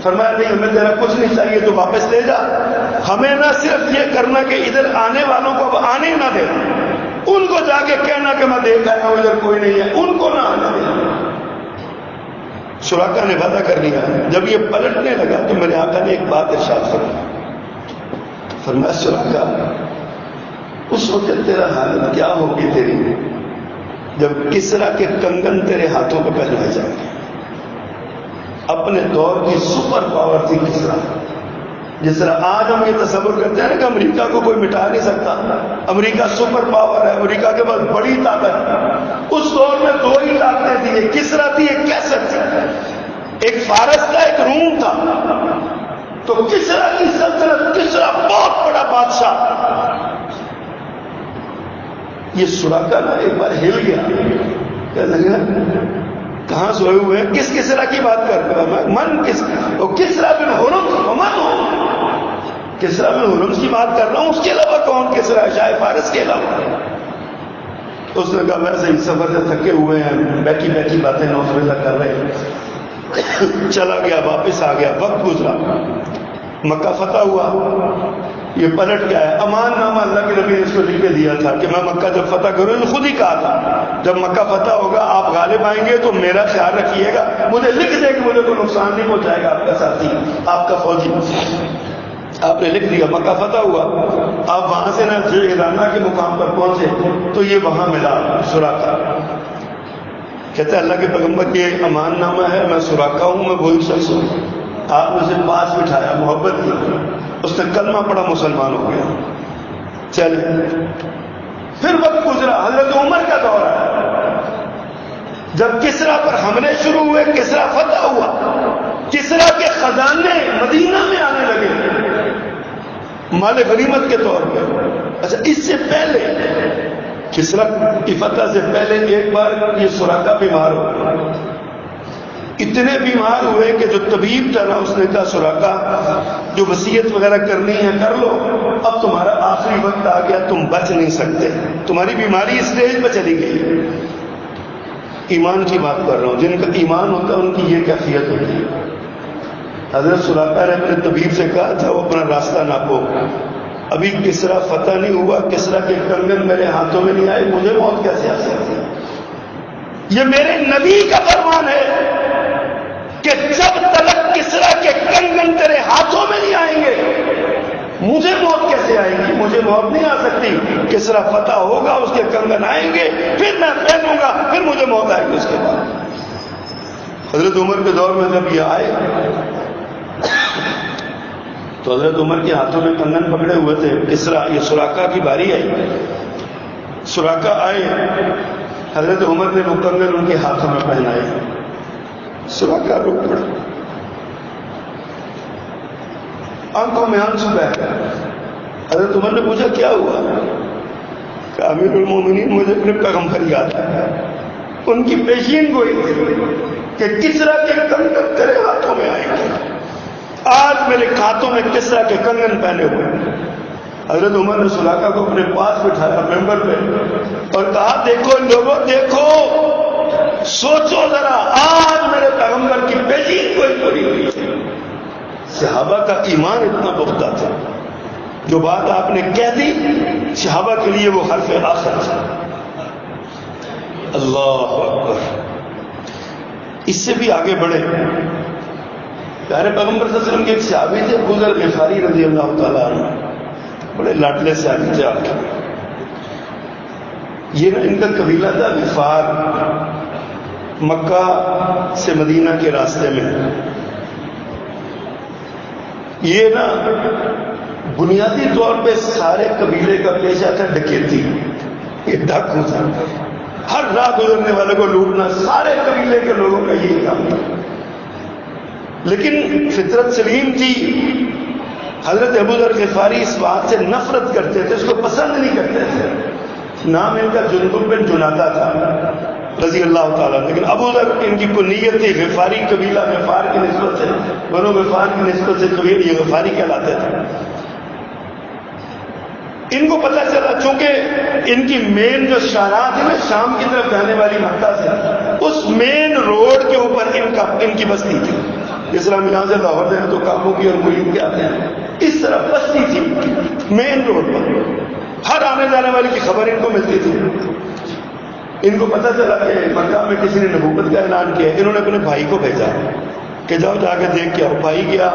فرمایا نہیں، ہمیں تیرا کچھ نہیں چاہیے، تو واپس لے جا۔ ہمیں نہ صرف یہ کرنا کہ ادھر آنے والوں کو اب آنے نہ دے، ان کو جا کے کہنا کہ میں دیکھ آیا ہوں ادھر کوئی نہیں ہے، ان کو نہ آنے دے۔ سراقہ نے وعدہ کر لیا۔ جب یہ پلٹنے لگا تو میرے آقا نے ایک بات ارشاد فرمایا، سراقہ اس وقت تیرا حالت کیا ہوگی تیری جب کسریٰ کے کنگن تیرے ہاتھوں پہ پہنائے جائیں گے۔ اپنے دور کی سپر پاور تھی کسریٰ، جس طرح آج ہم یہ تصور کرتے ہیں کہ امریکہ کو کوئی مٹا نہیں سکتا، امریکہ سپر پاور ہے، امریکہ کے پاس بڑی طاقت ہے۔ اس دور میں 2 ہی طاقتیں تھیں، ایک کسریٰ تھی، ایک کیسر تھی، ایک فارس تھا، ایک روم تھا۔ تو کسریٰ کی سلطنت، کسریٰ بہت بڑا بادشاہ، یہ سراقہ نا ایک بار ہل گیا، کہنے لگا کہاں سوئے ہوئے ہیں، کس کسریٰ کی بات کر رہا میں، من کس، وہ کسریٰ بن ہرمز، من ہوں، کسریٰ بن ہرمز کی بات کر رہا ہوں، اس کے علاوہ کون کسریٰ ہے، شاہ فارس کے علاوہ۔ اس نے کہا ویسے ہی سفر سے تھکے ہوئے ہیں، بیٹھی بیٹھی باتیں نوز باللہ کر رہے ہیں۔ چلا گیا، واپس آ گیا، وقت گزرا، مکہ فتح ہوا، یہ پلٹ گیا ہے۔ امان نامہ اللہ کے نبی نے اس کو لکھ کے دیا تھا کہ میں مکہ جب فتح کروں، خود ہی کہا تھا جب مکہ فتح ہوگا آپ غالب آئیں گے تو میرا خیال رکھیے گا، مجھے لکھ دے کہ مجھے کوئی نقصان نہیں پہنچائے گا آپ کا ساتھی، آپ کا فوجی۔ آپ نے لکھ دیا، مکہ فتح ہوا، آپ وہاں سے نہ جعرانہ کے مقام پر پہنچے تو یہ وہاں ملا سراقہ۔ کہتا ہے اللہ کے پیغمبر یہ امان نامہ ہے، میں سراقہ ہوں، میں وہی شخص ہوں۔ آپ نے اسے پاس بٹھایا، محبت کی، اس نے کلمہ پڑھا، مسلمان ہو گیا۔ چلے پھر وقت گزرا، حضرت عمر کا دور ہے، جب کسریٰ پر حملے شروع ہوئے، کسریٰ فتح ہوا، کسریٰ کے خزانے مدینہ میں آنے لگے مال غنیمت کے طور پہ۔ اچھا اس سے پہلے، کسریٰ کی فتح سے پہلے ایک بار یہ سراقہ بیمار ہو گیا، اتنے بیمار ہوئے کہ جو طبیب تھا نا اس نے کہا سراقہ جو وصیت وغیرہ کرنی ہے کر لو، اب تمہارا آخری وقت آ گیا، تم بچ نہیں سکتے، تمہاری بیماری اسٹیج پہ چلی گئی۔ ایمان کی بات کر رہا ہوں، جن کا ایمان ہوتا ہے ان کی یہ کیفیت ہوتی ہے۔ حضرت سراقہ نے اپنے طبیب سے کہا تھا وہ اپنا راستہ ناپو، ابھی کسریٰ فتح نہیں ہوا، کسریٰ کے کنگن میرے ہاتھوں میں نہیں آئے، مجھے موت کیسے آ سکتی ہے؟ یہ میرے نبی کا فرمان ہے کہ جب تک کسریٰ کے کنگن تیرے ہاتھوں میں نہیں آئیں گے مجھے موت کیسے آئے گی، مجھے مجھے موت نہیں آ سکتی، کسرا فتح ہوگا، اس کے کنگن آئیں گے، پھر میں پہنوں گا، پھر مجھے موت آئے گی اس کے بعد۔ حضرت عمر کے دور میں جب یہ آئے تو حضرت عمر کے ہاتھوں میں کنگن پکڑے ہوئے تھے کسرا، یہ سراقہ کی باری آئی، سراقہ آئے، حضرت عمر نے وہ کنگن ان کے ہاتھوں میں پہنائے، سراقہ رو پڑا، آنکھوں میں آنسو بہ گئے۔ حضرت عمر نے پوچھا کیا ہوا؟ کہ امیر المومنین مجھے اپنے پیغمبر یاد ہے، ان کی پیشین گوئی تھی کہ کسرا کے کنگن تیرے ہاتھوں میں آئیں گے، آج میرے ہاتھوں میں کسرا کے کنگن پہنے ہوئے ہیں۔ حضرت عمر نے سلاقہ کو اپنے پاس بٹھایا ممبر پہ اور کہا دیکھو لوگوں، دیکھو، سوچو ذرا، آج میرے پیغمبر کی پیشین گوئی پوری ہوئی ہے۔ صحابہ کا ایمان اتنا پختہ تھا، جو بات آپ نے کہہ دی صحابہ کے لیے وہ حرف آخر تھا۔ اللہ اکبر۔ اس سے بھی آگے بڑھے، پیارے پیغمبر صلی اللہ علیہ وسلم کے ایک صحابی تھے ابو ذر غفاری رضی اللہ تعالیٰ عنہ، بڑے لاڈلے صحابی تھے آپ کے۔ یہ نا ان کا قبیلہ تھا غفار، مکہ سے مدینہ کے راستے میں۔ یہ نا بنیادی طور پہ سارے قبیلے کا پیشہ تھا ڈکیتی، یہ ڈاکو تھا، ہر راہ گزرنے والے کو لوٹنا، سارے قبیلے کے لوگوں کا یہی کام تھا۔ لیکن فطرت سلیم تھی، حضرت ابو ذر غفاری اس بات سے نفرت کرتے تھے، اس کو پسند نہیں کرتے تھے۔ نام ان کا جندب بن جنادہ تھا رضی اللہ تعالیٰ، لیکن ابو ذر ان کی کنیت تھی، غفاری قبیلہ، غفار کی نسبت سے، بنو غفار کی نسبت سے قبیل یہ غفاری کہلاتے تھے۔ ان کو پتہ چلا چونکہ ان کی مین جو شاہراہ تھی نا شام کی طرف جانے والی مکہ سے، اس مین روڈ کے اوپر ان کی بستی تھی۔ جس طرح یہاں سے لاہور جائیں تو کابو کی اور مرید کے آتے ہیں، اس طرح بستی تھی مین روڈ پر، ہر آنے جانے والی کی خبر ان کو ملتی تھی۔ ان کو پتہ چلا کہ مکہ میں کسی نے نبوت کا اعلان کیا، انہوں نے اپنے بھائی کو بھیجا کہ جاؤ جا کے دیکھ کے آؤ۔ بھائی گیا،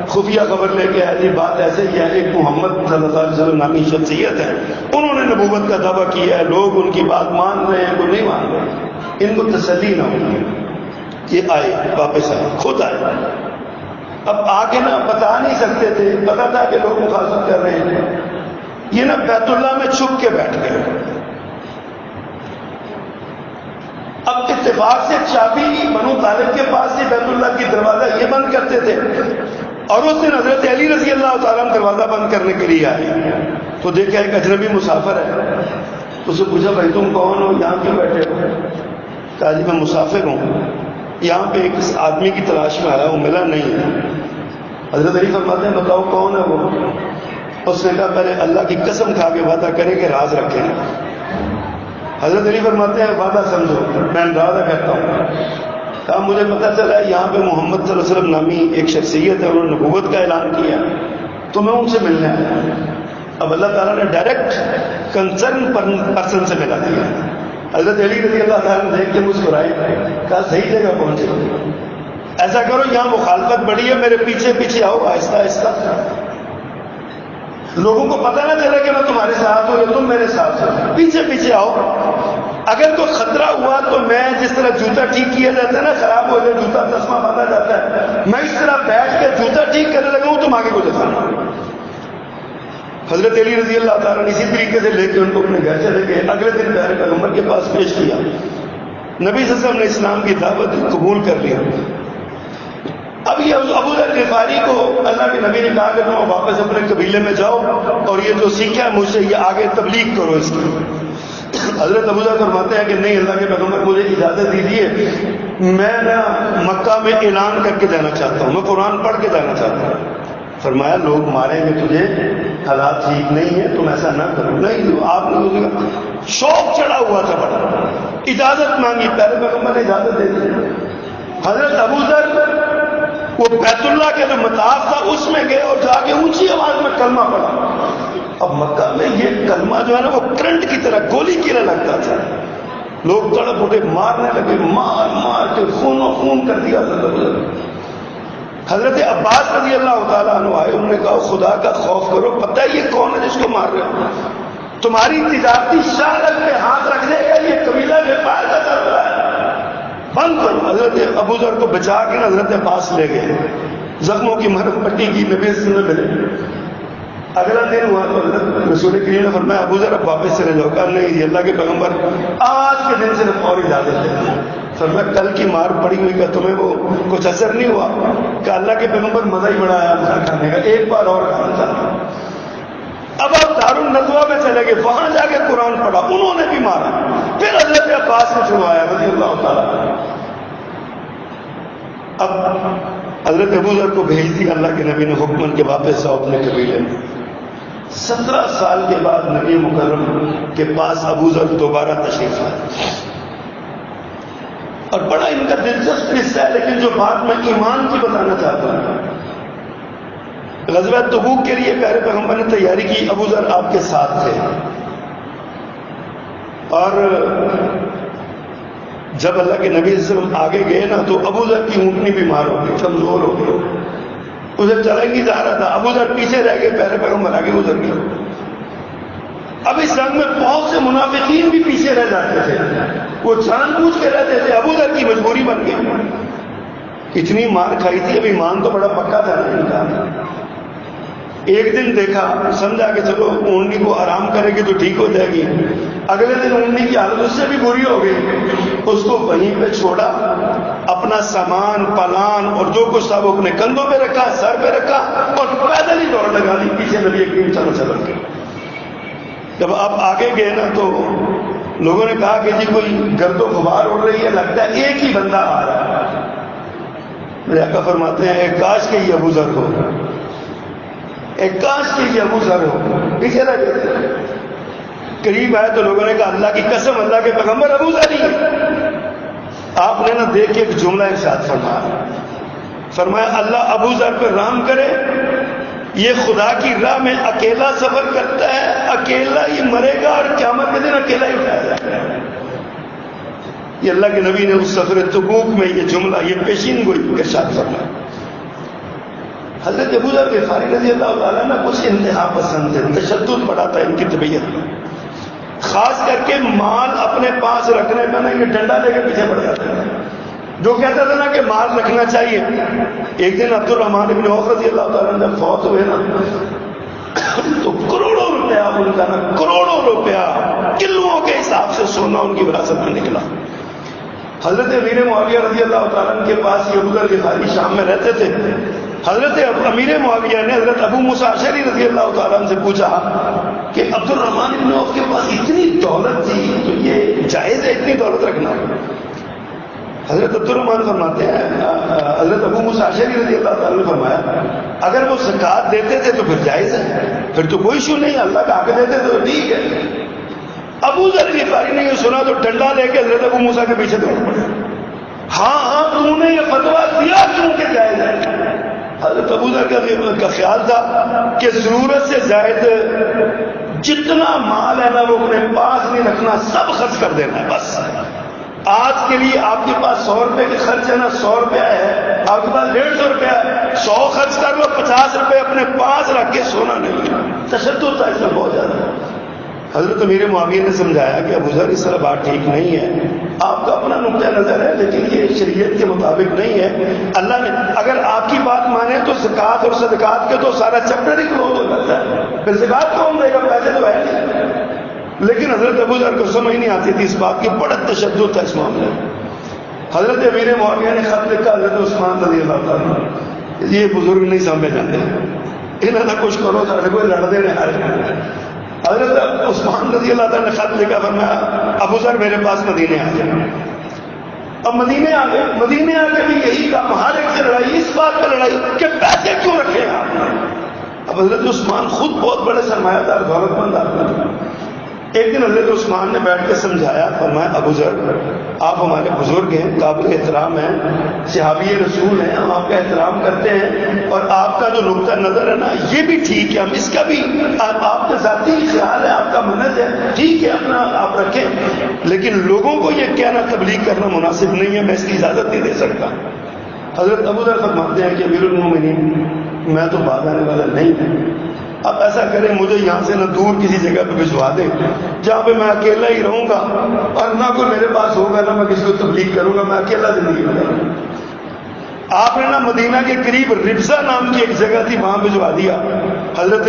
خفیہ خبر لے کے آیا، بات ایسے ہی ہے، ایک محمد صلی اللہ علیہ وسلم نامی شخصیت ہے، انہوں نے نبوت کا دعویٰ کیا ہے، لوگ ان کی بات مان رہے ہیں، کو نہیں مان رہے، ان کو تسلی نہ ہوئی۔ یہ آئے، واپس آئے، خود آئے۔ اب آگے نا بتا نہیں سکتے تھے، پتا تھا کہ لوگ مخالفت کر رہے ہیں، یہ نا بیت اللہ میں چھپ کے بیٹھ گئے۔ اب اتفاق سے چابی بنو طالب کے پاس سے بیت اللہ کی دروازہ یہ بند کرتے تھے، اور اس دن حضرت علی رضی اللہ تعالیٰ عنہ دروازہ بند کرنے کے لیے آئے تو دیکھا ایک اجنبی مسافر ہے، اسے پوچھا بھائی تم کون ہو، یہاں کیوں بیٹھے ہو؟ کہا جی میں مسافر ہوں، یہاں پہ ایک آدمی کی تلاش میں آیا ہوں، ملا نہیں۔ حضرت علی فرماتے ہیں بتاؤ کون ہے وہ؟ اس نے کہا پہلے اللہ کی قسم کھا کے وعدہ کرے کہ راز رکھیں۔ حضرت علی فرماتے ہیں وعدہ سمجھو، میں اندازہ کرتا ہوں۔ کہا مجھے پتہ چلا ہے یہاں پہ محمد صلی اللہ علیہ وسلم نامی ایک شخصیت ہے، انہوں نے نبوت کا اعلان کیا تو میں ان سے ملنے آیا۔ اب اللہ تعالیٰ نے ڈائریکٹ کنسرن پرسن سے ملا دیا۔ حضرت علی رضی اللہ تعالیٰ نے دیکھ کے مسکرائے، کہا صحیح جگہ پہنچے، ایسا کرو یہاں مخالفت بڑی ہے، میرے پیچھے پیچھے آؤ آہستہ آہستہ، لوگوں کو پتہ نہ چلے کہ میں تمہارے ساتھ ہوں یا تم میرے ساتھ ہو، پیچھے پیچھے آؤ، اگر کوئی خطرہ ہوا تو میں جس طرح جوتا ٹھیک کیا جاتا ہے نا، خراب ہو جائے جوتا تسمہ باندھا جاتا ہے، میں اس طرح بیٹھ کے جوتا ٹھیک کرنے لگا ہوں، تم آگے کو جانا۔ حضرت علی رضی اللہ تعالیٰ نے اسی طریقے سے لے کے ان کو اپنے گھر چلے گئے۔ اگلے دن پیارے پیغمبر کے پاس پیش کیا، نبی صلی اللہ علیہ وسلم نے اسلام کی دعوت قبول کر لیا۔ اب یہ ابو ذر غفاری کو اللہ کے نبی نے کہا کہ تم واپس اپنے قبیلے میں جاؤ اور یہ جو سیکھا ہے مجھ سے یہ آگے تبلیغ کرو اس کی۔ حضرت ابو ذر فرماتے ہیں کہ نہیں اللہ کے پیغمبر مجھے اجازت دیجیے، میں نا مکہ میں اعلان کر کے جانا چاہتا ہوں، میں قرآن پڑھ کے جانا چاہتا ہوں۔ فرمایا لوگ ماریں گے تجھے، حالات ٹھیک نہیں ہے، تم ایسا نہ کرو۔ نہیں، آپ نے شوق چڑھا ہوا تھا بڑا، اجازت مانگی، پہلے پیغمبر نے اجازت دے دی۔ حضرت ابو ذر وہ بیت اللہ کے جو مطاف تھا اس میں گئے اور جا کے اونچی آواز میں کلمہ پڑھا۔ اب مکہ میں یہ کلمہ جو ہے نا وہ کرنٹ کی طرح گولی کی طرح لگتا تھا، لوگ تڑپ اٹھے، مارنے لگے، مار مار کے خون و خون کر دیا۔ حضرت عباس رضی اللہ تعالیٰ عنہ آئے، انہوں انہوں نے کہا خدا کا خوف کرو، پتہ ہے یہ کون ہے جس کو مار رہے ہو؟ تمہاری تجارتی شہرت پہ ہاتھ رکھ دے گا، یہ قبیلہ ویپار کا کر رہا ہے، بند کرو۔ حضرت ابو ذر کو بچا کے حضرت عباس لے گئے، زخموں کی مرہم پٹی کی، نبی صلی اللہ علیہ وسلم۔ اگلا دن ہوا تو حضرت رسول کریم نے فرمایا ابو ذر اب واپس چلے جاؤ۔ کہا نہیں، اللہ کے پیغمبر آج کے دن سے اور اجازت دیتے ہیں۔ فرمایا کل کی مار پڑی ہوئی کا تمہیں وہ کچھ اثر نہیں ہوا؟ کہ اللہ کے پیغمبر مزہ ہی بڑا آیا مار کھانے کا، ایک بار اور کھانا تھا۔ اب آپ دارالندوہ میں چلے گئے، وہاں جا کے قرآن پڑھا، انہوں نے بھی مارا، پھر حضرت عباس نے چھڑوایا رضی اللہ تعالیٰ۔ اب حضرت ابو ذر کو بھیج دیا اللہ کے نبی نے حکمن کے واپس آؤ اپنے قبیلے میں۔ 17 سال کے بعد نبی مکرم کے پاس ابو ذر دوبارہ تشریف لائے، اور بڑا ان کا دلچسپ قصہ ہے، لیکن جو بات میں ایمان کی بتانا چاہتا ہوں، غزوہ تبوک کے لیے پیارے پیغمبر نے تیاری کی، ابو ذر آپ کے ساتھ تھے، اور جب اللہ کے نبی صلی اللہ علیہ وسلم آگے گئے نا تو ابو ذر کی اونٹنی بیمار ہو گئی، کمزور ہو گئی، اسے چلا نہیں جا رہا تھا، ابو ذر پیچھے رہ گئے، پیارے پیغمبر آگے گزر گئے۔ اب اس جنگ میں بہت سے منافقین بھی پیچھے رہ جاتے تھے، وہ جان بوجھ کے رہتے تھے، ابو ذر کی مجبوری بن گئی، اتنی مار کھائی تھی، اب ایمان تو بڑا پکا تھا نا ان کا۔ ایک دن دیکھا، سمجھا کہ چلو اونٹنی کو آرام کرے گی تو ٹھیک ہو جائے گی، اگلے دن اونٹنی کی حالت اس سے بھی بری ہو گئی، اس کو وہیں پہ چھوڑا، اپنا سامان پلان اور جو کچھ تھا وہ اپنے کندھوں پہ رکھا، سر پہ رکھا، اور پیدل ہی دوڑ لگا دی پیچھے نبی کریم صلی اللہ علیہ وسلم کے۔ جب آپ آگے گئے نا تو لوگوں نے کہا کہ جی کوئی گرد و غبار اڑ رہی ہے، لگتا ہے ایک ہی بندہ آ رہا ہے۔ میرے آقا فرماتے ہیں ایک کاش کہ یہ ابو ذر ہو، ایک کاش کہ یہ ابو ذر ہو، پیچھے رہ گئے۔ قریب آئے تو لوگوں نے کہا اللہ کی قسم اللہ کے پیغمبر ابو ذر ہی ہے۔ آپ نے نا دیکھ کے ایک جملہ ارشاد فرمایا اللہ ابو ذر پہ رحم کرے، یہ خدا کی راہ میں اکیلا سفر کرتا ہے، اکیلا ہی مرے گا اور قیامت کے دن اکیلا ہی اٹھایا جائے گا۔ یہ اللہ کے نبی نے اس سفر تبوک میں یہ جملہ، یہ پیشین گوئی ارشاد فرمایا۔ حضرت ابو ذر غفاری رضی اللہ تعالیٰ نا کچھ انتہا پسند تھے، تشدد بڑا تھا ان کی طبیعت میں، خاص کر کے مال اپنے پاس رکھنے میں نا یہ ڈنڈا لے کے پیچھے پڑ جاتے تھے، جو کہتا تھا نا کہ مال رکھنا چاہیے۔ ایک دن عبد الرحمن بن عوف رضی اللہ تعالیٰ جب فوت ہوئے نا تو کروڑوں روپیہ ان کا نا، کروڑوں روپیہ کلوؤں کے حساب سے سونا ان کی وراثت میں نکلا۔ حضرت امیر معاویہ رضی اللہ تعالیٰ کے پاس یہ ابو ذر غفاری شام میں رہتے تھے۔ حضرت امیر معاویہ نے حضرت ابو موسیٰ اشعری رضی اللہ تعالیٰ عنہ سے پوچھا کہ عبد الرحمن بن عوف کے پاس اتنی دولت تھی تو یہ جائز ہے اتنی دولت رکھنا؟ حضرت عبد الرحمن فرماتے ہیں حضرت ابو موسیٰ اشعری رضی اللہ تعالیٰ نے فرمایا اگر وہ زکوٰۃ دیتے تھے تو پھر جائز ہے، پھر تو کوئی ایشو نہیں، اللہ کا حق دیتے تو ٹھیک ہے۔ ابو ذر غفاری نے یہ سنا تو ڈنڈا لے کے حضرت ابو موسیٰ کے پیچھے دوڑ پڑے، ہاں تم نے یہ فتویٰ دیا کیوں کہ جائز ہے؟ حضرت ابو ذر کا خیال تھا کہ ضرورت سے زائد جتنا مال ہے نا وہ اپنے پاس نہیں رکھنا، سب خرچ کر دینا ہے بس۔ آج کے لیے آپ کے پاس 100 روپے کے خرچ ہے نا، 100 روپیہ ہے، آپ کے پاس 150 روپیہ ہے، 100 خرچ کر لو، 50 روپے اپنے پاس رکھ کے سونا نہیں۔ تشدد تھا اس میں بہت زیادہ۔ حضرت امیر معاویہ نے سمجھایا کہ ابو ذر اس طرح بات ٹھیک نہیں ہے، آپ کا اپنا نقطہ نظر ہے لیکن یہ شریعت کے مطابق نہیں ہے۔ اللہ نے اگر آپ کی بات مانے تو زکوٰۃ اور صدقات کے تو سارا چیپٹر ہی کلوز ہو جاتا ہے، پھر زکوٰۃ کون دے گا، پیسے تو ہے نہیں۔ لیکن حضرت ابو ذر کو سمجھ نہیں آتی تھی اس بات کی، بڑا تشدد تھا اس معاملے میں۔ حضرت امیر معاویہ نے خط لکھا حضرت عثمان رضی اللہ تعالیٰ، یہ بزرگ نہیں سمجھے جاتے، انہوں نے کچھ کرو سارے کوئی لڑتے نہیں آ رہے۔ حضرت عثمان رضی اللہ تعالیٰ نے خط لکھا، فرمایا ابو ذر میرے پاس مدینے آ جائے۔ اب مدینے آ گئے، مدینے آ کے بھی یہی کام، ہر ایک سے لڑائی، اس بات پہ لڑائی کہ پیسے کیوں رکھے آپ نے۔ اب حضرت عثمان خود بہت بڑے سرمایہ دار دولت مند آدمی تھے۔ ایک دن حضرت عثمان نے بیٹھ کے سمجھایا، فرمایا ابو ذر آپ ہمارے بزرگ ہیں، قابل احترام ہیں، صحابی رسول ہیں، ہم آپ کا احترام کرتے ہیں اور آپ کا جو نقطہ نظر ہے نا یہ بھی ٹھیک ہے، ہم اس کا بھی آپ کا ذاتی خیال ہے، آپ کا منت ہے، ٹھیک ہے اپنا آپ رکھیں، لیکن لوگوں کو یہ کہنا تبلیغ کرنا مناسب نہیں ہے، میں اس کی اجازت نہیں دے سکتا۔ حضرت ابو ذر فرماتے ہیں کہ امیر المومنین میں تو بعد آنے والا نہیں ہوں. اب ایسا کریں مجھے یہاں سے نہ دور کسی جگہ پہ بھجوا دیں جہاں پہ میں اکیلا ہی رہوں گا اور نہ کوئی میرے پاس ہوگا نہ میں کسی کو تبلیغ کروں گا, میں اکیلا زندگی گزاروں گا. آپ نے نا مدینہ کے قریب ربزہ نام کی ایک جگہ تھی وہاں بھجوا دیا. حضرت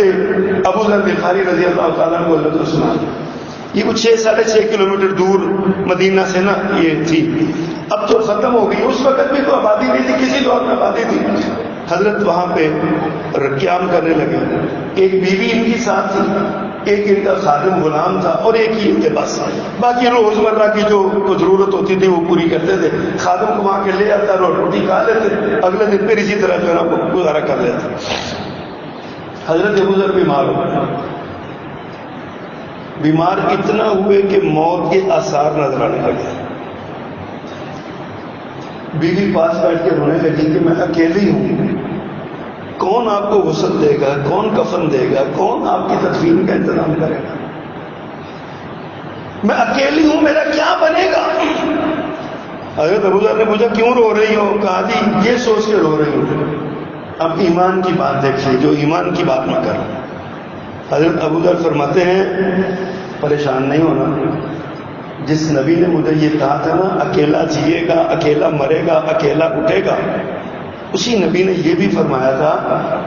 ابو ذر غفاری رضی اللہ تعالیٰ کو اللہ عثمان, یہ کچھ 6-6.5 کلومیٹر دور مدینہ سے نا یہ تھی. اب تو ختم ہو گئی, اس وقت بھی تو آبادی نہیں تھی, کسی دور میں آبادی تھی. حضرت وہاں پہ قیام کرنے لگے. ایک بیوی ان کی ساتھ تھی, ایک ان کا خادم غلام تھا اور ایک ہی ان کے پاس. باقی روزمرہ کی جو ضرورت ہوتی تھی وہ پوری کرتے تھے. خادم کو وہاں کے لے آتا, روٹی کھا لیتے, اگلے دن پھر اسی طرح جو ہے نا گزارا کر لیتے. حضرت ابو ذر بیمار ہو گئے. بیمار اتنا ہوئے کہ موت کے آثار نظر آنے لگے. بیوی پاس بیٹھ کے رونے لگی کہ میں اکیلی ہوں, کون آپ کو غسل دے گا, کون کفن دے گا, کون آپ کی تدفین کا انتظام کرے گا, میں اکیلی ہوں, میرا کیا بنے گا. حضرت ابو ذر نے پوچھا کیوں رو رہی ہو؟ کہا جی یہ سوچ کے رو رہی ہوں. اب ایمان کی بات دیکھیے, جو ایمان کی بات نہ کروں. حضرت ابو ذر فرماتے ہیں پریشان نہیں ہونا, جس نبی نے مجھے یہ کہا تھا نا اکیلا جیے گا, اکیلا مرے گا, اکیلا اٹھے گا, اسی نبی نے یہ بھی فرمایا تھا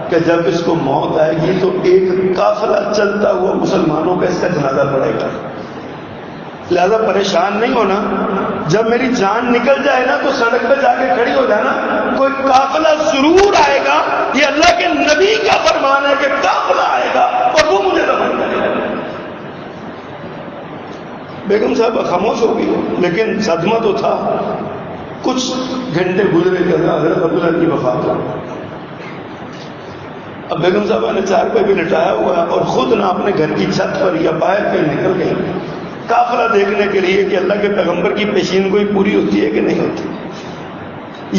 کہ جب اس کو موت آئے گی تو ایک قافلہ چلتا ہوا مسلمانوں کا اس کا جنازہ پڑے گا. لہذا پریشان نہیں ہونا, جب میری جان نکل جائے نا تو سڑک پہ جا کے کھڑی ہو جانا, کوئی قافلہ ضرور آئے گا. یہ اللہ کے نبی کا فرمان ہے کہ قافلہ آئے گا اور وہ مجھے دفن کرے گا. بیگم صاحب خاموش ہو گئی, لیکن صدمہ تو تھا. کچھ گھنٹے گزرے کہ حضرت ابو ذر کی وفات ہو. اب بیگم صاحبہ نے چار پہ بھی لٹایا ہوا ہے اور خود نہ اپنے گھر کی چھت پر یا باہر پہ نکل گئی قافلہ دیکھنے کے لیے کہ اللہ کے پیغمبر کی پیشین گوئی پوری ہوتی ہے کہ نہیں ہوتی.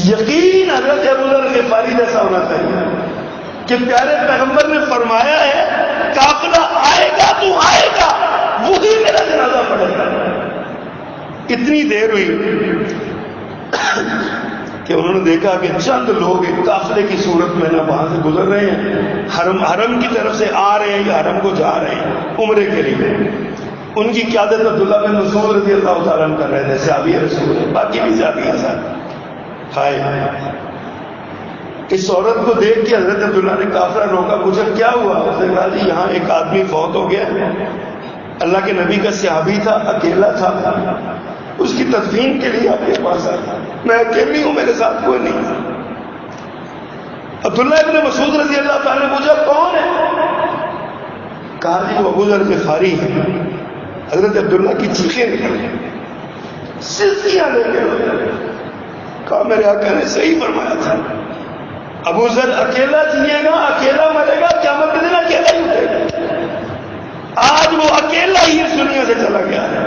یقین حضرت ابو ذر غفاری جیسا ہونا چاہیے کہ پیارے پیغمبر نے فرمایا ہے قافلہ آئے گا تو آئے گا, وہی میرا جنازہ پڑے گا. اتنی دیر ہوئی کہ انہوں نے دیکھا کہ چند لوگ ایک قافلے کی صورت میں نہ وہاں سے گزر رہے ہیں, حرم کی طرف سے آ رہے ہیں یا حرم کو جا رہے ہیں عمرے کے لیے. ان کی قیادت عبداللہ بن مسعود رضی اللہ تعالیٰ عنہ کر رہے تھے, صحابی رسول, باقی بھی صحابی ہیں ساتھ. ہائے, اس عورت کو دیکھ کے حضرت عبداللہ نے قافلہ روکا, پوچھا کیا ہوا؟ اس نے کہا جی یہاں ایک آدمی فوت ہو گیا, اللہ کے نبی کا صحابی تھا, اکیلا تھا, اس کی تدفین کے لیے آپ کے پاس آیا, میں اکیلی ہوں, میرے ساتھ کوئی نہیں. عبداللہ ابن مسعود رضی اللہ تعالیٰ نے پوچھا کون ہے؟ کہا جی وہ ابو ذر غفاری ہے. حضرت عبداللہ کی چیخیں نکلی, سلسیاں لے کے کہا میرے آقا نے صحیح فرمایا تھا, ابو ذر اکیلا جیے گا, اکیلا مرے گا, قیامت کے دن اکیلا ہی اٹھے گا. آج وہ اکیلا ہی اس دنیا سے چلا گیا ہے.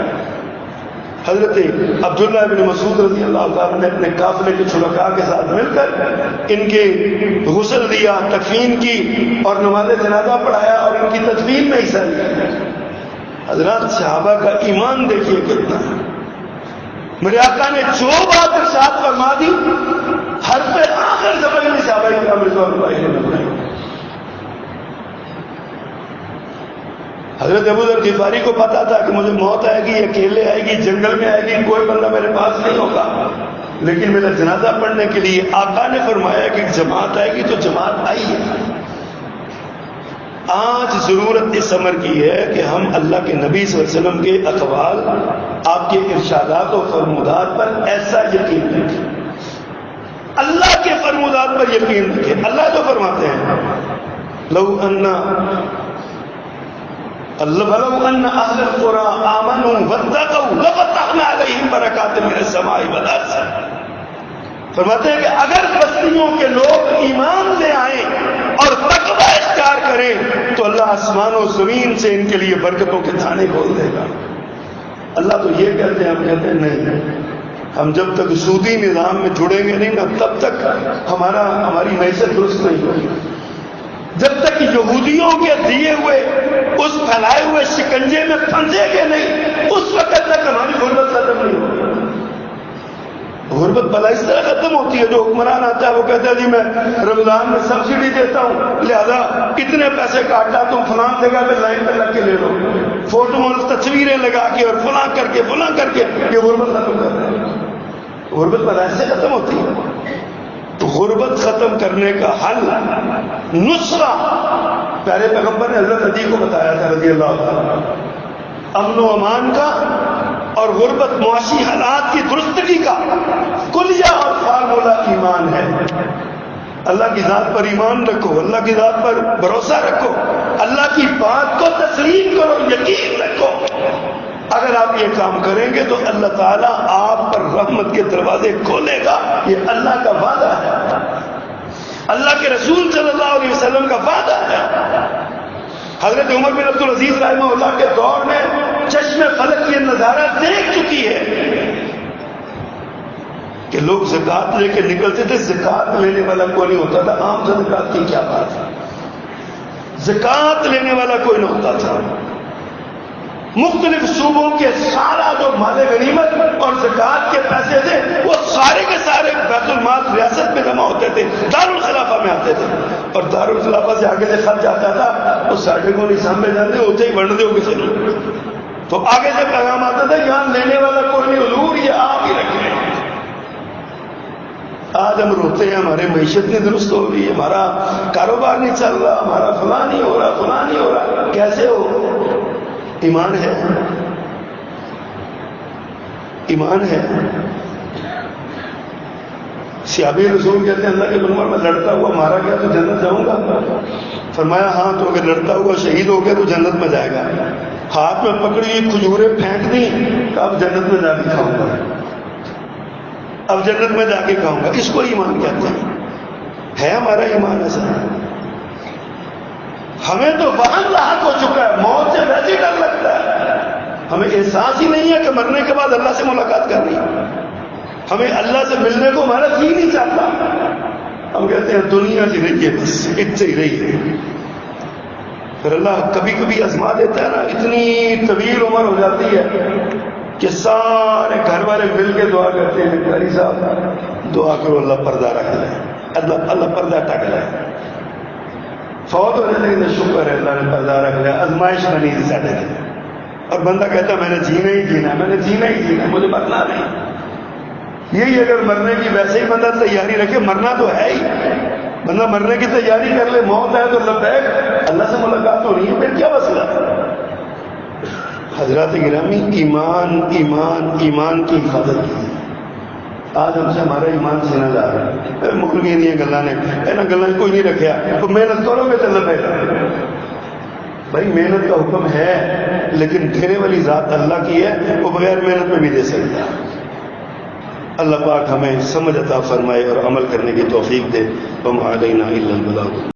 حضرت عبداللہ ابن مسعود رضی اللہ تعالیٰ نے اپنے قافلے کے شرکاء کے ساتھ مل کر ان کے غسل دیا, تکفین کی اور نماز جنازہ پڑھایا اور ان کی تدفین میں حصہ لیا. حضرات صحابہ کا ایمان دیکھیے کتنا ہے. میرے آقا نے جو بات ارشاد فرما دی ہر پہ آخر زمانے میں صحابہ کرام رضوان اللہ علیہم نے بنائی. حضرت ابو ذر غفاری کو پتا تھا کہ مجھے موت آئے گی, اکیلے آئے گی, جنگل میں آئے گی, کوئی بندہ میرے پاس نہیں ہوگا, لیکن میرا جنازہ پڑھنے کے لیے آقا نے فرمایا کہ جماعت آئے گی تو جماعت آئی ہے. آج ضرورت اس امر کی ہے کہ ہم اللہ کے نبی صلی اللہ علیہ وسلم کے اقوال, آپ کے ارشادات و فرمودات پر ایسا یقین رکھیں, اللہ کے فرمودات پر یقین رکھیں. اللہ جو فرماتے ہیں لو ان اہل القرى آمنوا واتقوا لفتحنا علیہم برکات من السماء والارض. فرماتے ہیں کہ اگر بستیوں کے لوگ ایمان لے آئیں اور تقوی اختیار کریں تو اللہ آسمان و زمین سے ان کے لیے برکتوں کے تھانے کھول دے گا. اللہ تو یہ کہتے ہیں, ہم کہتے ہیں نہیں, ہم جب تک سودی نظام میں جڑیں گے نہیں نا تب تک ہماری معیشت درست نہیں ہوگی. جب تک یہودیوں کے دیے ہوئے اس پھیلائے ہوئے شکنجے میں پھنسے گے نہیں اس وقت تک ہماری غربت ختم نہیں ہوگی. غربت بلا اس طرح ختم ہوتی ہے، جو حکمران آتا ہے وہ کہتا ہے جی میں رمضان میں سبسڈی دیتا ہوں، لہذا اتنے پیسے کاٹا تم فلاں جگہ پہ لائن پہ لگ کے لے لو، فوٹو اور تصویریں لگا کے اور فلاں کر کے یہ غربت ختم کر رہے ہیں۔ غربت بلا ایسے ختم ہوتی ہے۔ تو غربت ختم کرنے کا حل، نسخہ پیارے پیغمبر نے حضرت علی کو بتایا تھا رضی اللہ تعالیٰ، امن و امان کا اور غربت معاشی حالات کی درستگی کا کلیہ اور فارمولہ ایمان ہے۔ اللہ کی ذات پر ایمان رکھو، اللہ کی ذات پر بھروسہ رکھو، اللہ کی بات کو تسلیم کرو، یقین رکھو۔ اگر آپ یہ کام کریں گے تو اللہ تعالیٰ آپ پر رحمت کے دروازے کھولے گا، یہ اللہ کا وعدہ ہے، اللہ کے رسول صلی اللہ علیہ وسلم کا وعدہ ہے۔ حضرت عمر بن عبد العزیز رحمہ اللہ کے دور میں چشم فلک یہ نظارہ دیکھ چکی ہے کہ لوگ زکات لے کے نکلتے تھے، زکات لینے والا کوئی نہیں ہوتا تھا۔ عام صدقات کی کیا بات ہے، زکات لینے والا کوئی نہ ہوتا تھا۔ مختلف صوبوں کے سارا جو مال غنیمت اور زکات کے پیسے تھے وہ سارے کے سارے بیت المال ریاست میں جمع ہوتے تھے، دارالخلافہ میں آتے تھے، اور دارالخلافہ سے آگے سے خط جاتا تھا وہ ساڑھے کو نہیں سامنے جاتے ہوتے ہی بڑھ دے کسی تو آگے سے پیغام آتا تھا یہاں لینے والا کوئی نہیں، حضور یہ آپ ہی رکھیں۔ آج ہم روتے ہیں ہمارے معیشت نہیں درست ہو رہی ہے، ہمارا کاروبار نہیں چل رہا، ہمارا فلاں نہیں ہو رہا، فلاں نہیں ہو رہا۔ کیسے ہو؟ ایمان ہے، ایمان ہے۔ صحابی رسول کہتے ہیں اللہ کے پیغمبر میں لڑتا ہوا مارا گیا تو جنت جاؤں گا؟ فرمایا ہاں، تو اگر لڑتا ہوا شہید ہو گیا تو جنت میں جائے گا۔ ہاتھ میں پکڑی ہوئی کھجوریں پھینک دی کہ اب جنت میں جا کے کھاؤں گا، اب جنت میں جا کے کھاؤں گا۔ اس کو ایمان کہتے ہیں۔ ہے ہمارا ایمان ایسا؟ ہمیں تو وہاں لاحق ہو چکا ہے، موت سے ویسے ہی ڈر لگتا ہے، ہمیں احساس ہی نہیں ہے کہ مرنے کے بعد اللہ سے ملاقات کرنی ہے، ہمیں اللہ سے ملنے کو ہمارا جی نہیں چاہتا۔ ہم کہتے ہیں دنیا سے رہی ہے، بس اتنے ہی رہی ہے۔ پھر اللہ کبھی کبھی آزما دیتا ہے نا، اتنی طویل عمر ہو جاتی ہے کہ سارے گھر والے مل کے دعا کرتے ہیں قاری صاحب دعا کرو اللہ پردہ رکھ لے، اللہ پردہ ٹک لے۔ فوت ہونے لگے تو شکر ہے اللہ نے پردہ رکھ لیا، آزمائش بنی تھی سارے دن، اور بندہ کہتا میں نے جینا ہی جینا، میں نے جینا ہی جینا، مجھے مرنا نہیں۔ یہی اگر مرنے کی ویسے ہی بندہ تیاری رکھے، مرنا تو ہے ہی، بندہ مرنے کی تیاری کر لے، موت ہے تو لبیک، اللہ سے ملاقات ہو رہی ہے، پھر کیا مسئلہ؟ حضرات گرامی، ایمان ایمان ایمان کی حفاظت کی۔ آج ہم سے ہمارا ایمان سینا جا رہا ہے، مولوی نہیں گلا نے گلا کوئی نہیں رکھا تو محنت کرو گے تو لبے گا۔ بھائی محنت کا حکم ہے، لیکن دینے والی ذات اللہ کی ہے، وہ بغیر محنت میں بھی دے سکتا ہے۔ اللہ پاک ہمیں سمجھ عطا فرمائے اور عمل کرنے کی توفیق دے۔ وما علینا الا البلاغ۔